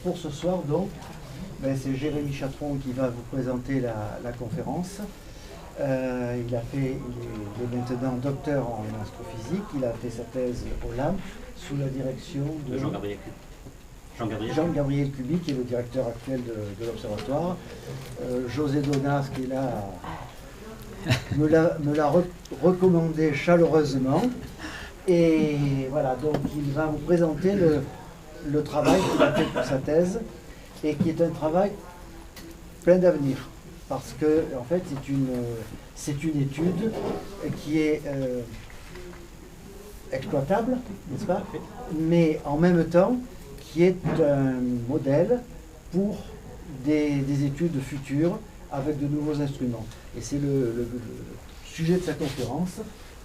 pour ce soir, donc, ben, c'est Jérémy Chatron qui va vous présenter la conférence. Il est maintenant docteur en astrophysique. Il a fait sa thèse au LAM sous la direction de Jean-Gabriel Cuby, qui est le directeur actuel de l'Observatoire. José Donas, qui est là, me l'a recommandé chaleureusement. Et voilà, donc il va vous présenter le travail qu'il a fait pour sa thèse, et qui est un travail plein d'avenir. Parce que, en fait, c'est une étude qui est exploitable, n'est-ce pas? Mais en même temps, qui est un modèle pour des études futures avec de nouveaux instruments. Et c'est le sujet de sa conférence.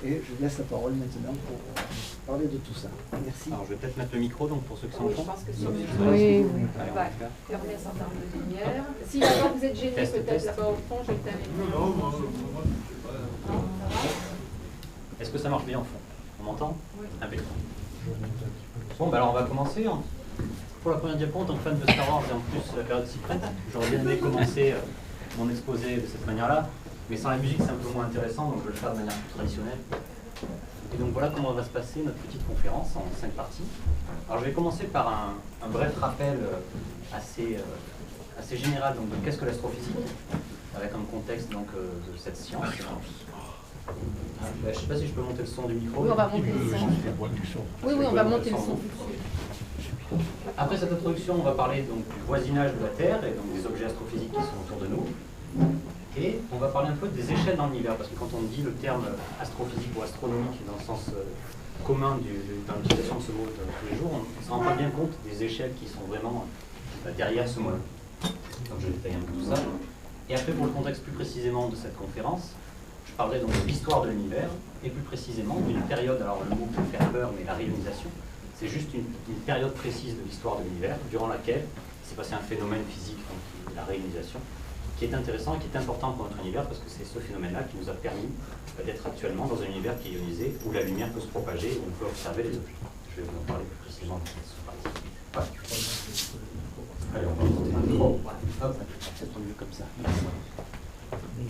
Et je laisse la parole maintenant pour parler de tout ça. Merci. Alors, je vais peut-être mettre le micro donc pour ceux qui sont au fond. Je pense que c'est Oui. on va fermer un certain nombre de lumières. Si d'abord vous êtes gêné, peut-être là-bas au fond, j'ai le Est-ce que ça marche bien au fond? On m'entend? Oui. Impeccable. Bon, bah alors on va commencer. Pour la première diapo, en tant que fan de Star Wars et en plus la période s'y prête, j'aurais bien aimé commencer mon exposé de cette manière-là. Mais sans la musique, c'est un peu moins intéressant, donc je vais le faire de manière plus traditionnelle. Et donc voilà comment va se passer notre petite conférence en 5 parties. Alors je vais commencer par un bref rappel assez général donc, de qu'est-ce que l'astrophysique, avec un contexte donc, de cette science. Je ne sais pas si je peux monter le son du micro. Oui, on va monter le son. Oui, on va monter le son. Après cette introduction, on va parler donc, du voisinage de la Terre et donc des objets astrophysiques qui sont autour de nous. Et on va parler un peu des échelles dans l'univers, parce que quand on dit le terme astrophysique ou astronomique dans le sens commun dans l'utilisation de ce mot tous les jours, on ne se rend pas bien compte des échelles qui sont vraiment derrière ce mot-là. Donc je détaille un peu tout ça. Et après, pour le contexte plus précisément de cette conférence, je parlerai donc de l'histoire de l'univers, et plus précisément d'une période, alors le mot peut faire peur, mais la réalisation, c'est juste une période précise de l'histoire de l'univers, durant laquelle s'est passé un phénomène physique, donc la réalisation, qui est intéressant et qui est important pour notre univers parce que c'est ce phénomène-là qui nous a permis d'être actuellement dans un univers qui est ionisé, où la lumière peut se propager, où on peut observer les objets. Je vais vous en parler plus précisément. Voilà. Allez, on va monter le micro. Hop, c'est mieux comme ça.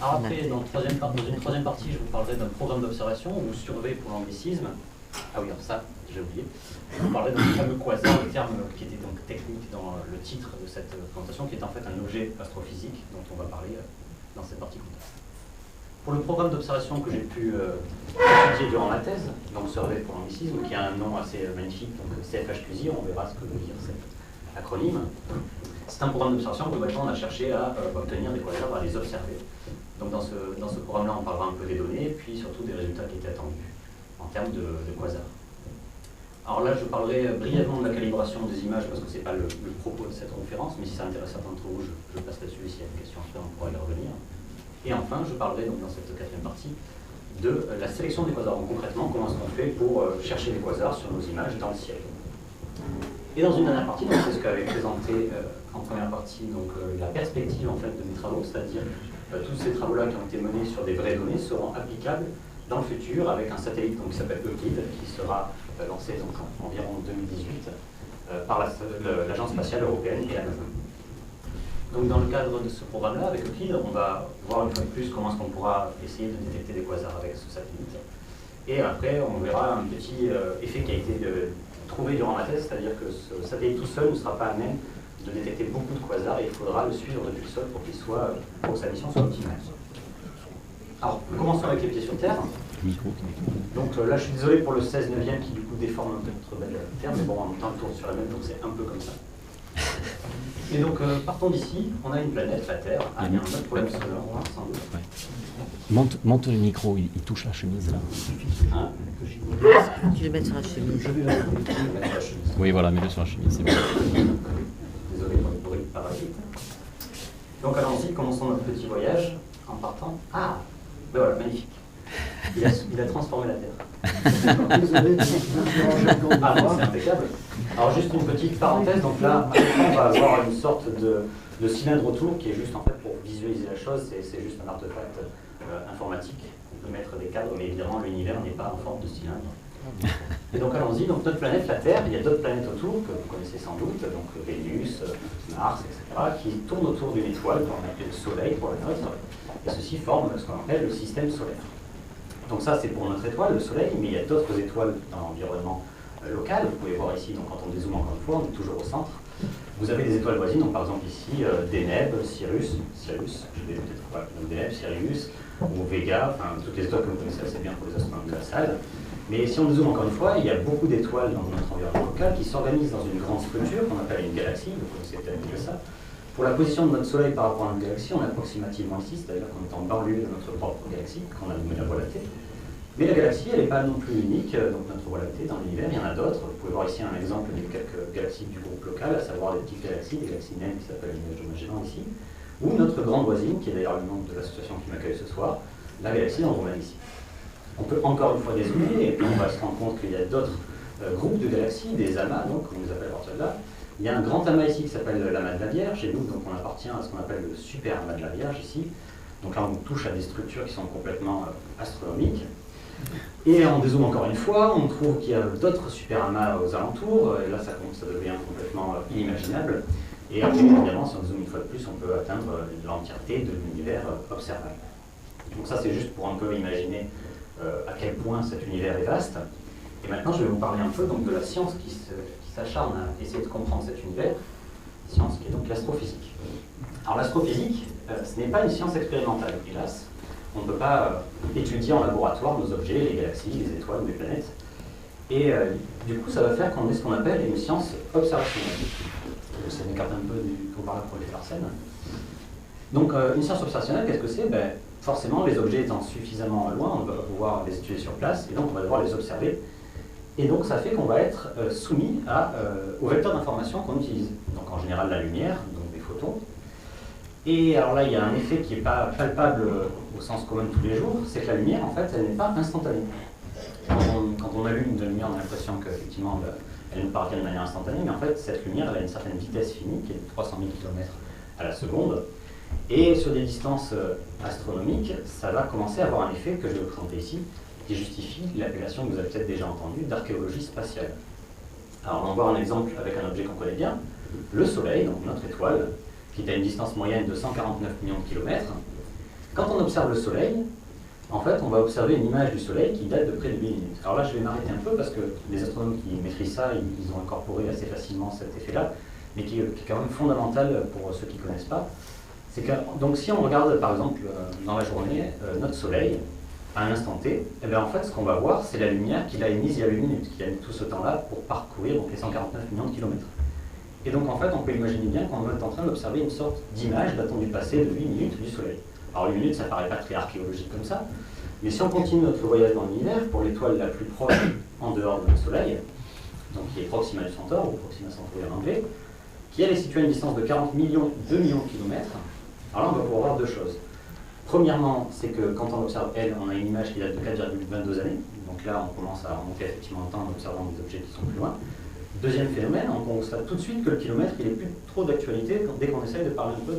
Alors après, dans une troisième partie, je vous parlerai d'un programme d'observation ou surveille pour l'anglicisme. Ah oui, alors ça, j'ai oublié. Je vous parlerai d'un fameux quasar, le terme qui était donc technique dans le titre de cette présentation, qui est en fait un objet astrophysique dont on va parler dans cette partie contexte. Pour le programme d'observation que j'ai pu étudier durant ma thèse, donc surveille pour l'anglicisme, qui a un nom assez magnifique, donc CFHQSI, on verra ce que veut dire cet acronyme. C'est un programme d'observation où on a cherché à obtenir des quasars, à les observer. Donc dans ce programme-là, on parlera un peu des données, et puis surtout des résultats qui étaient attendus en termes de quasars. Alors là, je parlerai brièvement de la calibration des images, parce que ce n'est pas le propos de cette conférence, mais si ça intéresse certains d'entre vous, je passe là-dessus, s'il y a une question après, on pourra y revenir. Et enfin, je parlerai donc dans cette quatrième partie de la sélection des quasars. Donc concrètement, comment est-ce qu'on fait pour chercher les quasars sur nos images dans le ciel. Et dans une dernière partie, c'est ce qu'avait présenté en première partie donc, la perspective en fait, de mes travaux, c'est-à-dire tous ces travaux-là qui ont été menés sur des vraies données seront applicables dans le futur avec un satellite donc, qui s'appelle Euclid, qui sera lancé donc, en environ 2018 par l'Agence spatiale européenne et la NASA. Donc dans le cadre de ce programme-là, avec Euclid, on va voir une fois de plus comment est-ce qu'on pourra essayer de détecter des quasars avec ce satellite. Et après, on verra un petit effet qui a été trouvé durant ma thèse, c'est-à-dire que ce satellite tout seul ne sera pas à même de détecter beaucoup de quasars et il faudra le suivre depuis le sol pour que sa mission soit optimale. Alors, commençons avec les pieds sur Terre. Donc là, je suis désolé pour le 16 neuvième qui du coup déforme un peu notre belle Terre, mais bon, en même temps, elle tourne sur la même, donc c'est un peu comme ça. Et donc, partons d'ici, on a une planète, la Terre. Ah, il y a un autre problème sonore, sans doute. Ouais. Monte le micro, il touche la chemise là. Ah, Tu veux mettre sur la chemise. Je vais la mettre. Oui, voilà, mets-le sur la chemise, c'est bon. Désolé pour le bruit de parasite. Donc allons-y, commençons notre petit voyage en partant. Ah, ben voilà, magnifique. Il a transformé la Terre. Désolé, Ah non, c'est impeccable. Alors juste une petite parenthèse, donc là, on va avoir une sorte de cylindre autour qui est juste en fait pour visualiser la chose, c'est juste un artefact informatique. On peut mettre des cadres, mais évidemment l'univers n'est pas en forme de cylindre. Et donc allons-y, donc notre planète, la Terre, il y a d'autres planètes autour que vous connaissez sans doute, donc Vénus, Mars, etc., qui tournent autour d'une étoile qu'on appelle le Soleil pour la Terre. Et ceci forme ce qu'on appelle le système solaire. Donc ça c'est pour notre étoile, le Soleil, mais il y a d'autres étoiles dans l'environnement local. Vous pouvez voir ici, donc quand on dézoome encore une fois, on est toujours au centre. Vous avez des étoiles voisines, donc par exemple ici, Deneb, Sirius, je vais peut-être pas, donc Deneb, Sirius, ou Vega, enfin toutes les étoiles que vous connaissez assez bien pour les astronomes de la salle. Mais si on dézoome encore une fois, il y a beaucoup d'étoiles dans notre environnement local qui s'organisent dans une grande structure qu'on appelle une galaxie, vous connaissez peut-être déjà ça. Pour la position de notre Soleil par rapport à notre galaxie, on est approximativement ici, c'est-à-dire qu'on est en banlieue de notre propre galaxie, qu'on a nommé la Voie lactée. Mais la galaxie, elle n'est pas non plus unique, donc notre Voie lactée dans l'univers, il y en a d'autres. Vous pouvez voir ici un exemple de quelques galaxies du groupe local, à savoir les petites galaxies, des galaxies naines qui s'appellent les nuages de Magellan ici, ou notre grande voisine, qui est d'ailleurs le nom de l'association qui m'accueille ce soir, la galaxie d'Andromède ici. On peut encore une fois dézoomer, et puis on va se rendre compte qu'il y a d'autres groupes de galaxies, des amas, donc on les appelle à partir de là. Il y a un grand amas ici qui s'appelle l'amas de la Vierge, et nous, donc on appartient à ce qu'on appelle le super amas de la Vierge ici. Donc là, on touche à des structures qui sont complètement astronomiques. Et on dézoome encore une fois, on trouve qu'il y a d'autres super amas aux alentours, et là ça devient complètement inimaginable. Et après, évidemment, si on dézoome une fois de plus, on peut atteindre l'entièreté de l'univers observable. Donc ça, c'est juste pour un peu imaginer à quel point cet univers est vaste. Et maintenant, je vais vous parler un peu donc, de la science qui s'acharne à essayer de comprendre cet univers, science qui est donc l'astrophysique. Alors l'astrophysique, ce n'est pas une science expérimentale, hélas. On ne peut pas étudier en laboratoire nos objets, les galaxies, les étoiles ou les planètes. Et du coup, ça va faire qu'on ait ce qu'on appelle une science observationnelle. Ça m'écarte un peu du qu'on parle pour les Larsen. Donc, une science observationnelle, qu'est-ce que c'est? Forcément, les objets étant suffisamment loin, on ne va pas pouvoir les étudier sur place, et donc on va devoir les observer. Et donc, ça fait qu'on va être soumis au vecteur d'information qu'on utilise. Donc, en général, la lumière, donc des photons. Et alors là, il y a un effet qui n'est pas palpable au sens commun de tous les jours, c'est que la lumière, en fait, elle n'est pas instantanée. Quand on allume de la lumière, on a l'impression qu'effectivement, elle nous parvient de manière instantanée, mais en fait, cette lumière, elle a une certaine vitesse finie, qui est de 300 000 km à la seconde. Et sur des distances astronomiques, ça va commencer à avoir un effet que je vais vous présenter ici, qui justifie l'appellation que vous avez peut-être déjà entendue d'archéologie spatiale. Alors, on va voir un exemple avec un objet qu'on connaît bien, le Soleil, donc notre étoile, qui est à une distance moyenne de 149 millions de kilomètres. Quand on observe le Soleil, en fait, on va observer une image du Soleil qui date de près de 8 minutes. Alors là, je vais m'arrêter un peu parce que les astronomes qui maîtrisent ça, ils ont incorporé assez facilement cet effet-là, mais qui est quand même fondamental pour ceux qui ne connaissent pas. C'est que, donc si on regarde par exemple dans la journée notre Soleil, à un instant T, eh bien, en fait, ce qu'on va voir, c'est la lumière qu'il a émise il y a 8 minutes, qui a mis tout ce temps-là pour parcourir donc, les 149 millions de kilomètres. Et donc, en fait, on peut imaginer bien qu'on est en train d'observer une sorte d'image datant du passé de 8 minutes du Soleil. Alors, 8 minutes, ça ne paraît pas très archéologique comme ça, mais si on continue notre voyage dans l'univers, pour l'étoile la plus proche en dehors de notre Soleil, donc qui est Proxima du Centaure, ou Proxima Centauri en anglais, qui elle est située à une distance de 2 millions de kilomètres, alors là, on va pouvoir voir deux choses. Premièrement, c'est que quand on observe elle, on a une image qui date de 4,22 années, donc là, on commence à remonter effectivement le temps en observant des objets qui sont plus loin. Deuxième phénomène, on constate tout de suite que le kilomètre, il n'est plus trop d'actualité dès qu'on essaye de parler un peu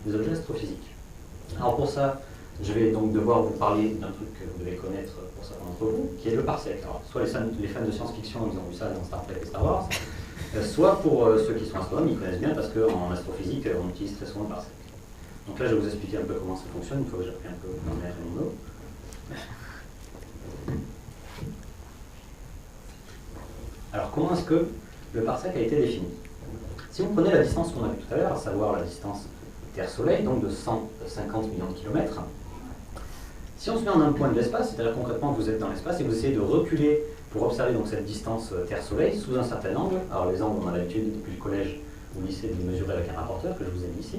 des objets astrophysiques. Alors pour ça, je vais donc devoir vous parler d'un truc que vous devez connaître pour certains d'entre vous, qui est le parsec. Alors, soit les fans de science-fiction, ils ont vu ça dans Star Trek et Star Wars, soit pour ceux qui sont astronomes, ils connaissent bien parce qu'en astrophysique, on utilise très souvent le parsec. Donc là, je vais vous expliquer un peu comment ça fonctionne, une fois que j'ai appris un peu mon air et mon eau. Alors, comment est-ce que le parsec a été défini? Si vous prenez la distance qu'on a vue tout à l'heure, à savoir la distance Terre-Soleil, donc de 150 millions de kilomètres, si on se met en un point de l'espace, c'est-à-dire concrètement vous êtes dans l'espace et vous essayez de reculer pour observer donc cette distance Terre-Soleil sous un certain angle, alors les angles on a l'habitude depuis le collège ou le lycée de les mesurer avec un rapporteur que je vous ai mis ici.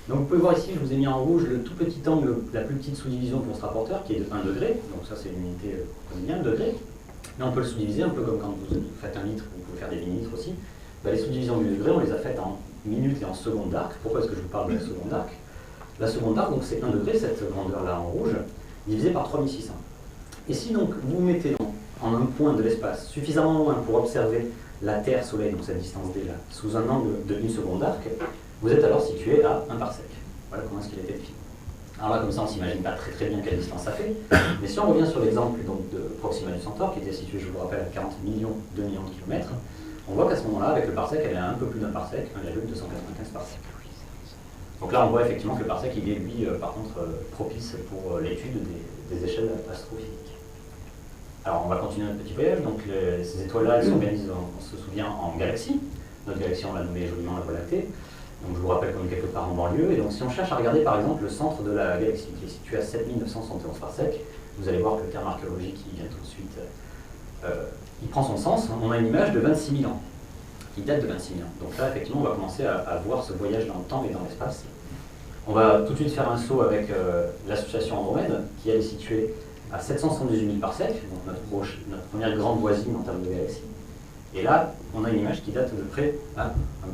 Donc vous pouvez voir ici, je vous ai mis en rouge le tout petit angle, la plus petite sous-division pour ce rapporteur qui est de 1 degré, donc ça c'est une unité qu'on connaît bien, le degré. Mais on peut le sous-diviser un peu comme quand vous faites un litre, vous pouvez faire des millilitres aussi. Les sous-divisions du degré, on les a faites en minutes et en secondes d'arc. Pourquoi est-ce que je vous parle de la seconde d'arc? La seconde d'arc, donc c'est 1 degré, cette grandeur-là en rouge, divisé par 3600. Et si donc vous vous mettez en un point de l'espace suffisamment loin pour observer la Terre-Soleil, donc cette distance D là, sous un angle de 1 seconde d'arc, vous êtes alors situé à 1 parsec. Voilà comment est-ce qu'il a été défini. Alors là, comme ça, on ne s'imagine pas très bien quelle distance ça fait. Mais si on revient sur l'exemple de Proxima du Centaure, qui était situé, je vous le rappelle, à 40 millions, 2 millions de kilomètres, on voit qu'à ce moment-là, avec le parsec, elle est à un peu plus d'un parsec, 1,295 parsec. Donc là, on voit effectivement que le parsec, il est, lui, par contre, propice pour l'étude des échelles astrophysiques. Alors, on va continuer notre petit voyage. Donc, ces étoiles-là, elles s'organisent, on se souvient, en galaxies. Notre galaxie, on l'a nommée joliment la Voie lactée. Donc, je vous rappelle qu'on est quelque part en banlieue. Et donc, si on cherche à regarder, par exemple, le centre de la galaxie, qui est situé à 7971 parsecs, vous allez voir que le terme archéologique qui vient tout de suite, il prend son sens. On a une image de 26 000 ans, qui date de 26 000 ans. Donc là, effectivement, on va commencer à voir ce voyage dans le temps et dans l'espace. On va tout de suite faire un saut avec l'association Andromède, qui elle est située à 778 000 parsecs, donc notre première grande voisine en termes de galaxie. Et là, on a une image qui date de près, un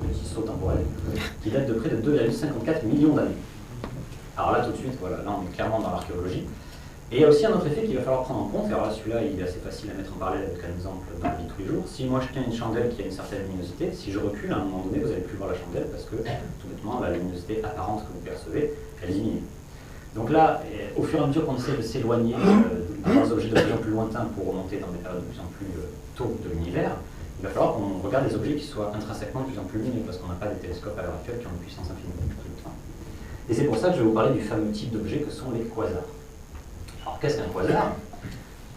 petit saut temporel, qui date de près de 2,54 millions d'années. Alors là, tout de suite, voilà, là on est clairement dans l'archéologie. Et il y a aussi un autre effet qu'il va falloir prendre en compte, et alors là, celui-là, il est assez facile à mettre en parallèle avec un exemple dans la vie de tous les jours. Si moi je tiens une chandelle qui a une certaine luminosité, si je recule, à un moment donné, vous n'allez plus voir la chandelle parce que, tout bêtement, la luminosité apparente que vous percevez, elle diminue. Donc là, au fur et à mesure qu'on essaie de s'éloigner des objets de plus en plus lointains pour remonter dans des périodes de plus en plus tôt de l'univers, il va falloir qu'on regarde des objets qui soient intrinsèquement de plus en plus lumineux, parce qu'on n'a pas des télescopes à l'heure actuelle qui ont une puissance infinie. Et c'est pour ça que je vais vous parler du fameux type d'objets que sont les quasars. Alors qu'est-ce qu'un quasar?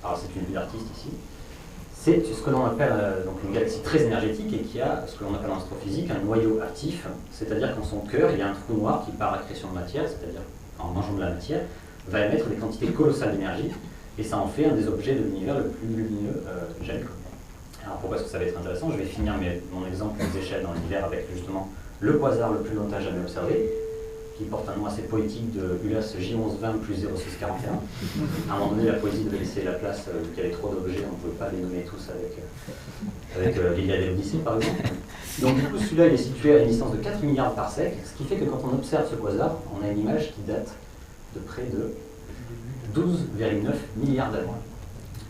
Alors c'est une vue d'artiste ici. C'est ce que l'on appelle donc une galaxie très énergétique et qui a ce que l'on appelle en astrophysique un noyau actif, c'est-à-dire qu'en son cœur, il y a un trou noir qui, par accrétion de matière, c'est-à-dire en mangeant de la matière, va émettre des quantités colossales d'énergie, et ça en fait un des objets de l'univers le plus lumineux jamais connu. Alors pourquoi est-ce que ça va être intéressant? Je vais finir mon exemple des échelles dans l'univers avec justement le quasar le plus lointain jamais observé, qui porte un nom assez poétique de ULAS J1120 plus 0641. À un moment donné, la poésie devait laisser la place, vu qu'il y avait trop d'objets, on ne pouvait pas les nommer tous avec l'Iliade et l'Odyssée, par exemple. Donc du coup, celui-là, il est situé à une distance de 4 milliards de parsecs, ce qui fait que quand on observe ce quasar, on a une image qui date de près de 12,9 milliards d'années.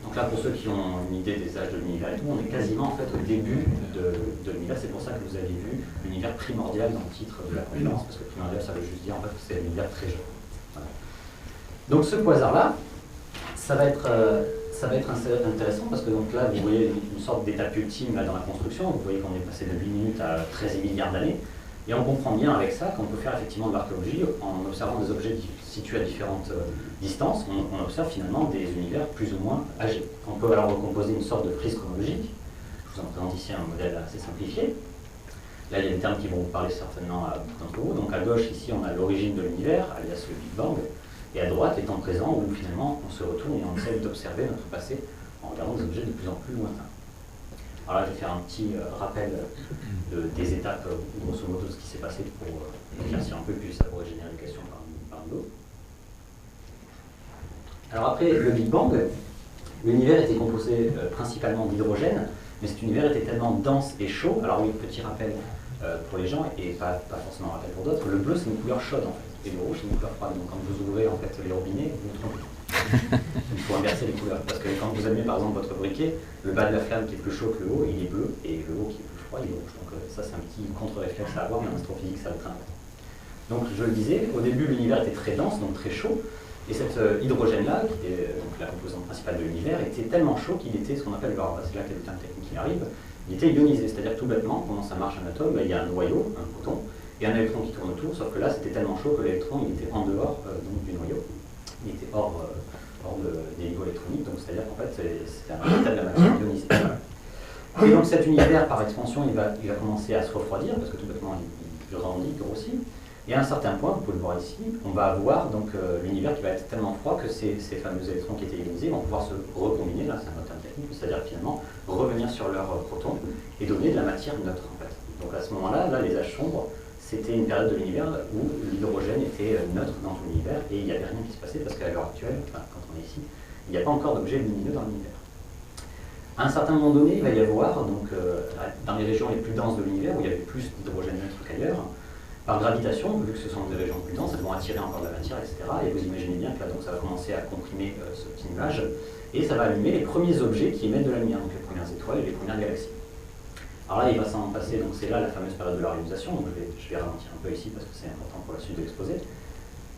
Donc là, pour ceux qui ont une idée des âges de l'univers et tout, on est quasiment en fait au début de l'univers. C'est pour ça que vous avez vu l'univers primordial dans le titre de la conférence, parce que primordial, ça veut juste dire en fait que c'est l'univers très jeune. Voilà. Donc ce quasar-là, ça va être intéressant parce que donc là, vous voyez une sorte d'étape ultime là, dans la construction. Vous voyez qu'on est passé de 8 minutes à 13 milliards d'années. Et on comprend bien avec ça qu'on peut faire effectivement de l'archéologie en observant des objets situés à différentes distances. On observe finalement des univers plus ou moins âgés. On peut alors recomposer une sorte de frise chronologique. Je vous en présente ici un modèle assez simplifié. Là, il y a des termes qui vont vous parler certainement à beaucoup d'entre vous. Donc à gauche, ici, on a l'origine de l'univers, alias le Big Bang. Et à droite, les temps présents, où finalement, on se retourne et on essaie d'observer notre passé en regardant des objets de plus en plus lointains. Alors là, je vais faire un petit rappel des étapes, grosso modo, de ce qui s'est passé pour éclaircir un peu, puis ça pourrait générer des questions parmi d'autres. Alors après le Big Bang, l'univers était composé principalement d'hydrogène, mais cet univers était tellement dense et chaud. Alors oui, petit rappel pour les gens, et pas forcément un rappel pour d'autres, le bleu c'est une couleur chaude en fait, et le rouge c'est une couleur froide. Donc quand vous ouvrez en fait les robinets, vous vous trompez. Il faut inverser les couleurs, parce que quand vous allumez par exemple votre briquet, le bas de la flamme qui est plus chaud que le haut, il est bleu, et le haut qui est plus froid, il est rouge. Donc ça c'est un petit contre-réflexe à avoir, mais en astrophysique ça va être important. Donc je le disais, au début l'univers était très dense, donc très chaud, et cet hydrogène-là, qui était donc la composante principale de l'univers, était tellement chaud qu'il était ce qu'on appelle, c'est là que le terme technique qui arrive, il était ionisé, c'est-à-dire tout bêtement, comment ça marche un atome, il y a un noyau, un proton, et un électron qui tourne autour, sauf que là c'était tellement chaud que l'électron il était en dehors donc, du noyau, il était hors des niveaux électroniques, donc c'est-à-dire qu'en fait c'était un état de la matière ionisée. Et donc cet univers par expansion il va commencer à se refroidir, parce que tout bêtement il grandit, grossit, et à un certain point, vous pouvez le voir ici, on va avoir donc l'univers qui va être tellement froid que ces fameux électrons qui étaient ionisés vont pouvoir se recombiner, là c'est un autre terme technique, c'est-à-dire finalement revenir sur leur proton et donner de la matière neutre en fait. Donc à ce moment-là, les âges sombres, c'était une période de l'univers où l'hydrogène était neutre dans tout l'univers et il n'y avait rien qui se passait parce qu'à l'heure actuelle, enfin, quand on est ici, il n'y a pas encore d'objets lumineux dans l'univers. À un certain moment donné, il va y avoir, donc, dans les régions les plus denses de l'univers, où il y avait plus d'hydrogène neutre qu'ailleurs, par gravitation, vu que ce sont des régions plus denses, elles vont attirer encore de la matière, etc. Et vous imaginez bien que là, donc, ça va commencer à comprimer ce petit nuage, et ça va allumer les premiers objets qui émettent de la lumière, donc les premières étoiles et les premières galaxies. Alors là, il va s'en passer, donc c'est là la fameuse période de la réalisation, donc je vais ralentir un peu ici parce que c'est important pour la suite de l'exposé.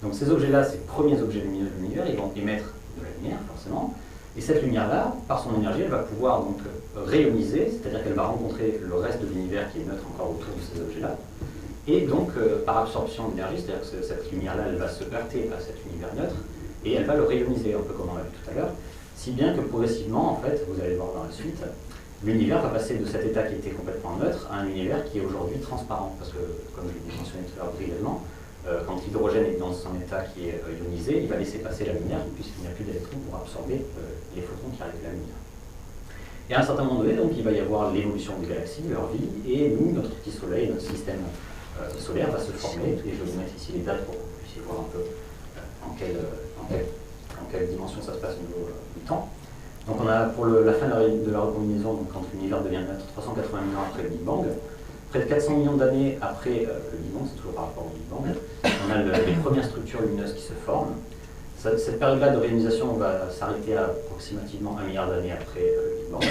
Donc ces objets-là, ces premiers objets lumineux de l'univers, ils vont émettre de la lumière, forcément. Et cette lumière-là, par son énergie, elle va pouvoir donc rayoniser, c'est-à-dire qu'elle va rencontrer le reste de l'univers qui est neutre encore autour de ces objets-là. Et donc, par absorption d'énergie, c'est-à-dire que cette lumière-là, elle va se heurter à cet univers neutre, et elle va le rayoniser, un peu comme on l'a vu tout à l'heure, si bien que progressivement, en fait, vous allez voir dans la suite, l'univers va passer de cet état qui était complètement neutre à un univers qui est aujourd'hui transparent. Parce que, comme je l'ai mentionné tout à l'heure brièvement, quand l'hydrogène est dans son état qui est ionisé, il va laisser passer la lumière, puisqu'il n'y a plus d'électrons pour absorber les photons qui arrivent de la lumière. Et à un certain moment donné, donc, il va y avoir l'évolution des galaxies, leur vie, et nous, notre petit soleil, notre système solaire va se former. Et je vais vous mettre ici les dates pour que vous puissiez voir un peu en quelle dimension ça se passe au niveau du temps. Donc on a pour la fin de la recombinaison, donc quand l'univers devient neutre, 380 millions après le Big Bang. Près de 400 millions d'années après le Big Bang, c'est toujours par rapport au Big Bang, on a les premières structures lumineuses qui se forment. Cette période-là de réionisation va s'arrêter à approximativement 1 milliard d'années après le Big Bang.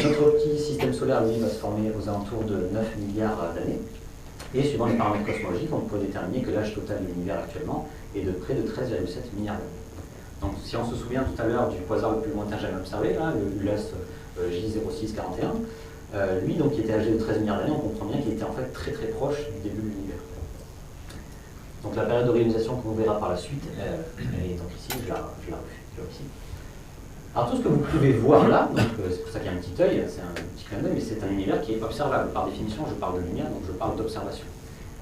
Notre petit système solaire, lui, va se former aux alentours de 9 milliards d'années. Et suivant les paramètres cosmologiques, on peut déterminer que l'âge total de l'univers actuellement est de près de 13,7 milliards d'années. Donc si on se souvient tout à l'heure du quasar le plus lointain jamais observé, là, le ULAS J0641, lui, donc, qui était âgé de 13 milliards d'années, on comprend bien qu'il était en fait très très proche du début de l'univers. Donc la période de réalisation qu'on verra par la suite, elle est donc ici, je la refais ici. Alors tout ce que vous pouvez voir là, c'est pour ça qu'il y a un petit œil, c'est un petit clin d'œil, mais c'est un univers qui est observable. Par définition, je parle de lumière, donc je parle d'observation.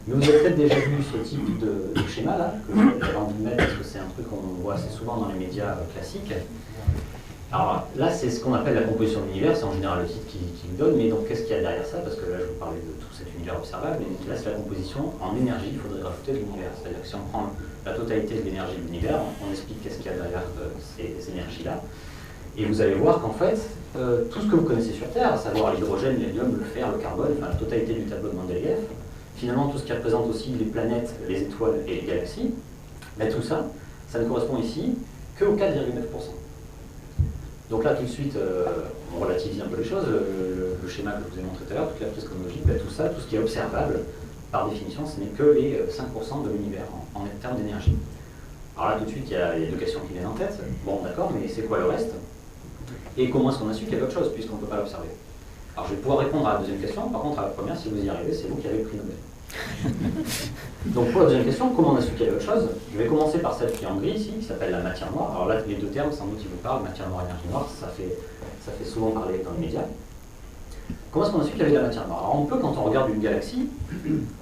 Mais vous avez peut-être déjà vu ce type de schéma là, que j'ai envie de mettre parce que c'est un truc qu'on voit assez souvent dans les médias classiques. Alors là, c'est ce qu'on appelle la composition de l'univers, c'est en général le titre qui me donne, mais donc qu'est-ce qu'il y a derrière ça? Parce que là, je vous parlais de tout cet univers observable, et là, c'est la composition en énergie, il faudrait rajouter de l'univers. C'est-à-dire que si on prend la totalité de l'énergie de l'univers, on explique qu'est-ce qu'il y a derrière ces énergies-là. Et vous allez voir qu'en fait, tout ce que vous connaissez sur Terre, à savoir l'hydrogène, l'hélium, le fer, le carbone, enfin la totalité du tableau de Mendeleïev, finalement tout ce qui représente aussi les planètes, les étoiles et les galaxies, ben, tout ça, ça ne correspond ici qu'au 4,9%. Donc là, tout de suite, on relativise un peu les choses, le schéma que je vous ai montré tout à l'heure, toute la prise cosmologique, ben, tout ça, tout ce qui est observable, par définition, ce n'est que les 5% de l'univers en termes d'énergie. Alors là, tout de suite, il y a deux questions qui viennent en tête. Bon, d'accord, mais c'est quoi le reste? Et comment est-ce qu'on a su qu'il y avait autre chose, puisqu'on ne peut pas l'observer? Alors je vais pouvoir répondre à la deuxième question, par contre à la première, si vous y arrivez, c'est vous qui avez le prix Nobel. Donc pour la deuxième question, comment on a su qu'il y avait autre chose? Je vais commencer par celle qui est en gris ici, qui s'appelle la matière noire. Alors là, les deux termes, sans doute, ils vous parlent, matière noire et énergie noire, ça fait souvent parler dans les médias. Comment est-ce qu'on a su qu'il y avait de la matière noire? Alors on peut, quand on regarde une galaxie,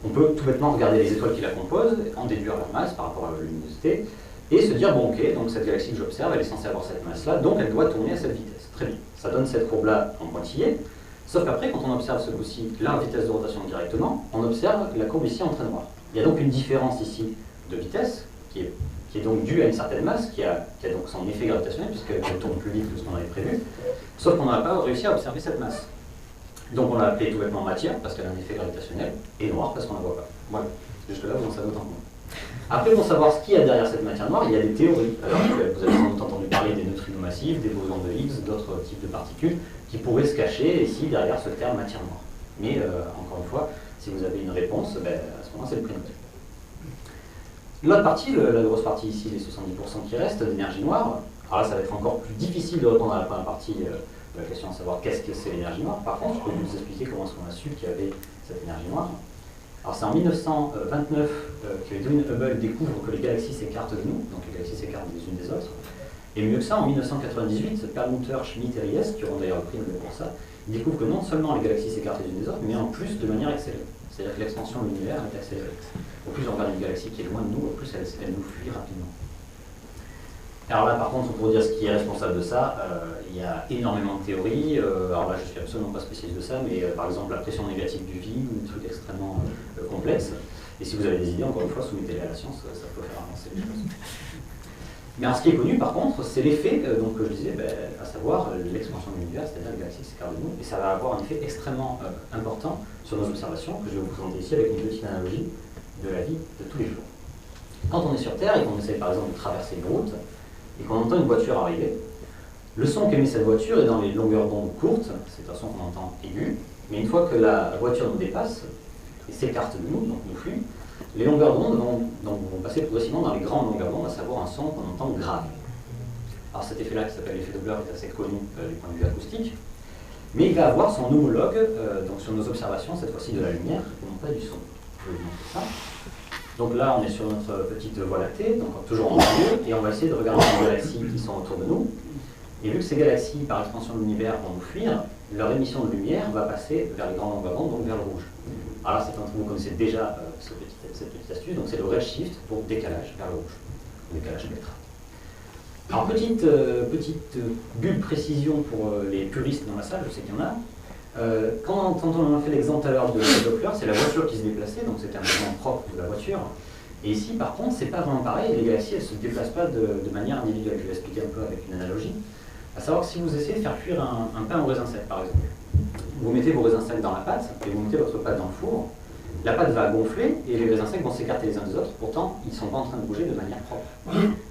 on peut tout bêtement regarder les étoiles qui la composent, en déduire leur masse par rapport à la luminosité, et se dire, bon ok, donc cette galaxie que j'observe, elle est censée avoir cette masse-là, donc elle doit tourner à cette vitesse. Très bien. Ça donne cette courbe-là en pointillé, sauf qu'après, quand on observe ce coup-ci la vitesse de rotation directement, on observe la courbe ici en trait noir. Il y a donc une différence ici de vitesse, qui est donc due à une certaine masse, qui a donc son effet gravitationnel, puisqu'elle tourne plus vite que ce qu'on avait prévu, sauf qu'on n'a pas réussi à observer cette masse. Donc on l'a appelée tout bêtement matière, parce qu'elle a un effet gravitationnel, et noir, parce qu'on ne la voit pas. Voilà. Jusque-là, vous en savez autant que moi. Après, pour savoir ce qu'il y a derrière cette matière noire, il y a des théories. Alors, vous avez sans doute entendu parler des neutrinos massifs, des bosons de Higgs, d'autres types de particules qui pourraient se cacher ici derrière ce terme matière noire. Mais encore une fois, si vous avez une réponse, ben, à ce moment-là, c'est le prix Nobel. L'autre partie, la grosse partie ici, les 70% qui restent d'énergie noire, alors là, ça va être encore plus difficile de répondre à la première partie de la question, à savoir qu'est-ce que c'est l'énergie noire. Par contre, je peux vous expliquer comment est-ce qu'on a su qu'il y avait cette énergie noire. Alors c'est en 1929 que Edwin Hubble découvre que les galaxies s'écartent de nous, donc les galaxies s'écartent les unes des autres. Et mieux que ça, en 1998, Perlmutter, Schmidt et Ries, qui auront d'ailleurs le prix Nobel pour ça, ils découvrent que non seulement les galaxies s'écartent les unes des autres, mais en plus de manière accélérée. C'est-à-dire que l'expansion de l'univers est accélérée. Au plus on regarde une galaxie qui est loin de nous, au plus elle nous fuit rapidement. Alors là, par contre, pour dire ce qui est responsable de ça, il y a énormément de théories. Alors là, je ne suis absolument pas spécialiste de ça, mais par exemple, la pression négative du vide, un truc extrêmement complexe. Et si vous avez des idées, encore une fois, soumettez-les à la science, ça peut faire avancer les choses. Mais alors, ce qui est connu, par contre, c'est l'effet, donc je disais, à savoir l'expansion de l'univers, c'est-à-dire les galaxies qui s'écartent de nous, et ça va avoir un effet extrêmement important sur nos observations, que je vais vous présenter ici avec une petite analogie de la vie de tous les jours. Quand on est sur Terre et qu'on essaie, par exemple, de traverser une route, et qu'on entend une voiture arriver, le son qu'émet cette voiture est dans les longueurs d'onde courtes, c'est un son qu'on entend aigu, mais une fois que la voiture nous dépasse, et s'écartent de nous, donc nous fuient, les longueurs d'onde vont passer progressivement dans les grandes longueurs d'onde, à savoir un son qu'on entend grave. Alors cet effet-là, qui s'appelle l'effet Doppler, est assez connu du point de vue acoustique, mais il va avoir son homologue donc sur nos observations, cette fois-ci de la lumière, et non pas du son. Je vais vous montrer ça. Donc là, on est sur notre petite voie lactée, donc toujours en milieu, et on va essayer de regarder les galaxies qui sont autour de nous. Et vu que ces galaxies, par extension de l'univers, vont nous fuir, leur émission de lumière va passer vers les grandes longueurs d'onde, donc vers le rouge. Alors là, certains d'entre vous connaissez déjà cette petite astuce, donc c'est le redshift, donc décalage vers le rouge, décalage spectral. Alors petite bulle précision pour les puristes dans la salle, je sais qu'il y en a. Quand on a fait l'exemple tout à l'heure de Doppler, c'est la voiture qui se déplaçait, donc c'était un mouvement propre de la voiture. Et ici, par contre, c'est pas vraiment pareil, les galaxies, elles ne se déplacent pas de manière individuelle. Je vais expliquer un peu avec une analogie. À savoir que si vous essayez de faire cuire un pain au raisin sec, par exemple, vous mettez vos raisins secs dans la pâte, et vous mettez votre pâte dans le four, la pâte va gonfler, et les raisins secs vont s'écarter les uns des autres, pourtant, ils ne sont pas en train de bouger de manière propre.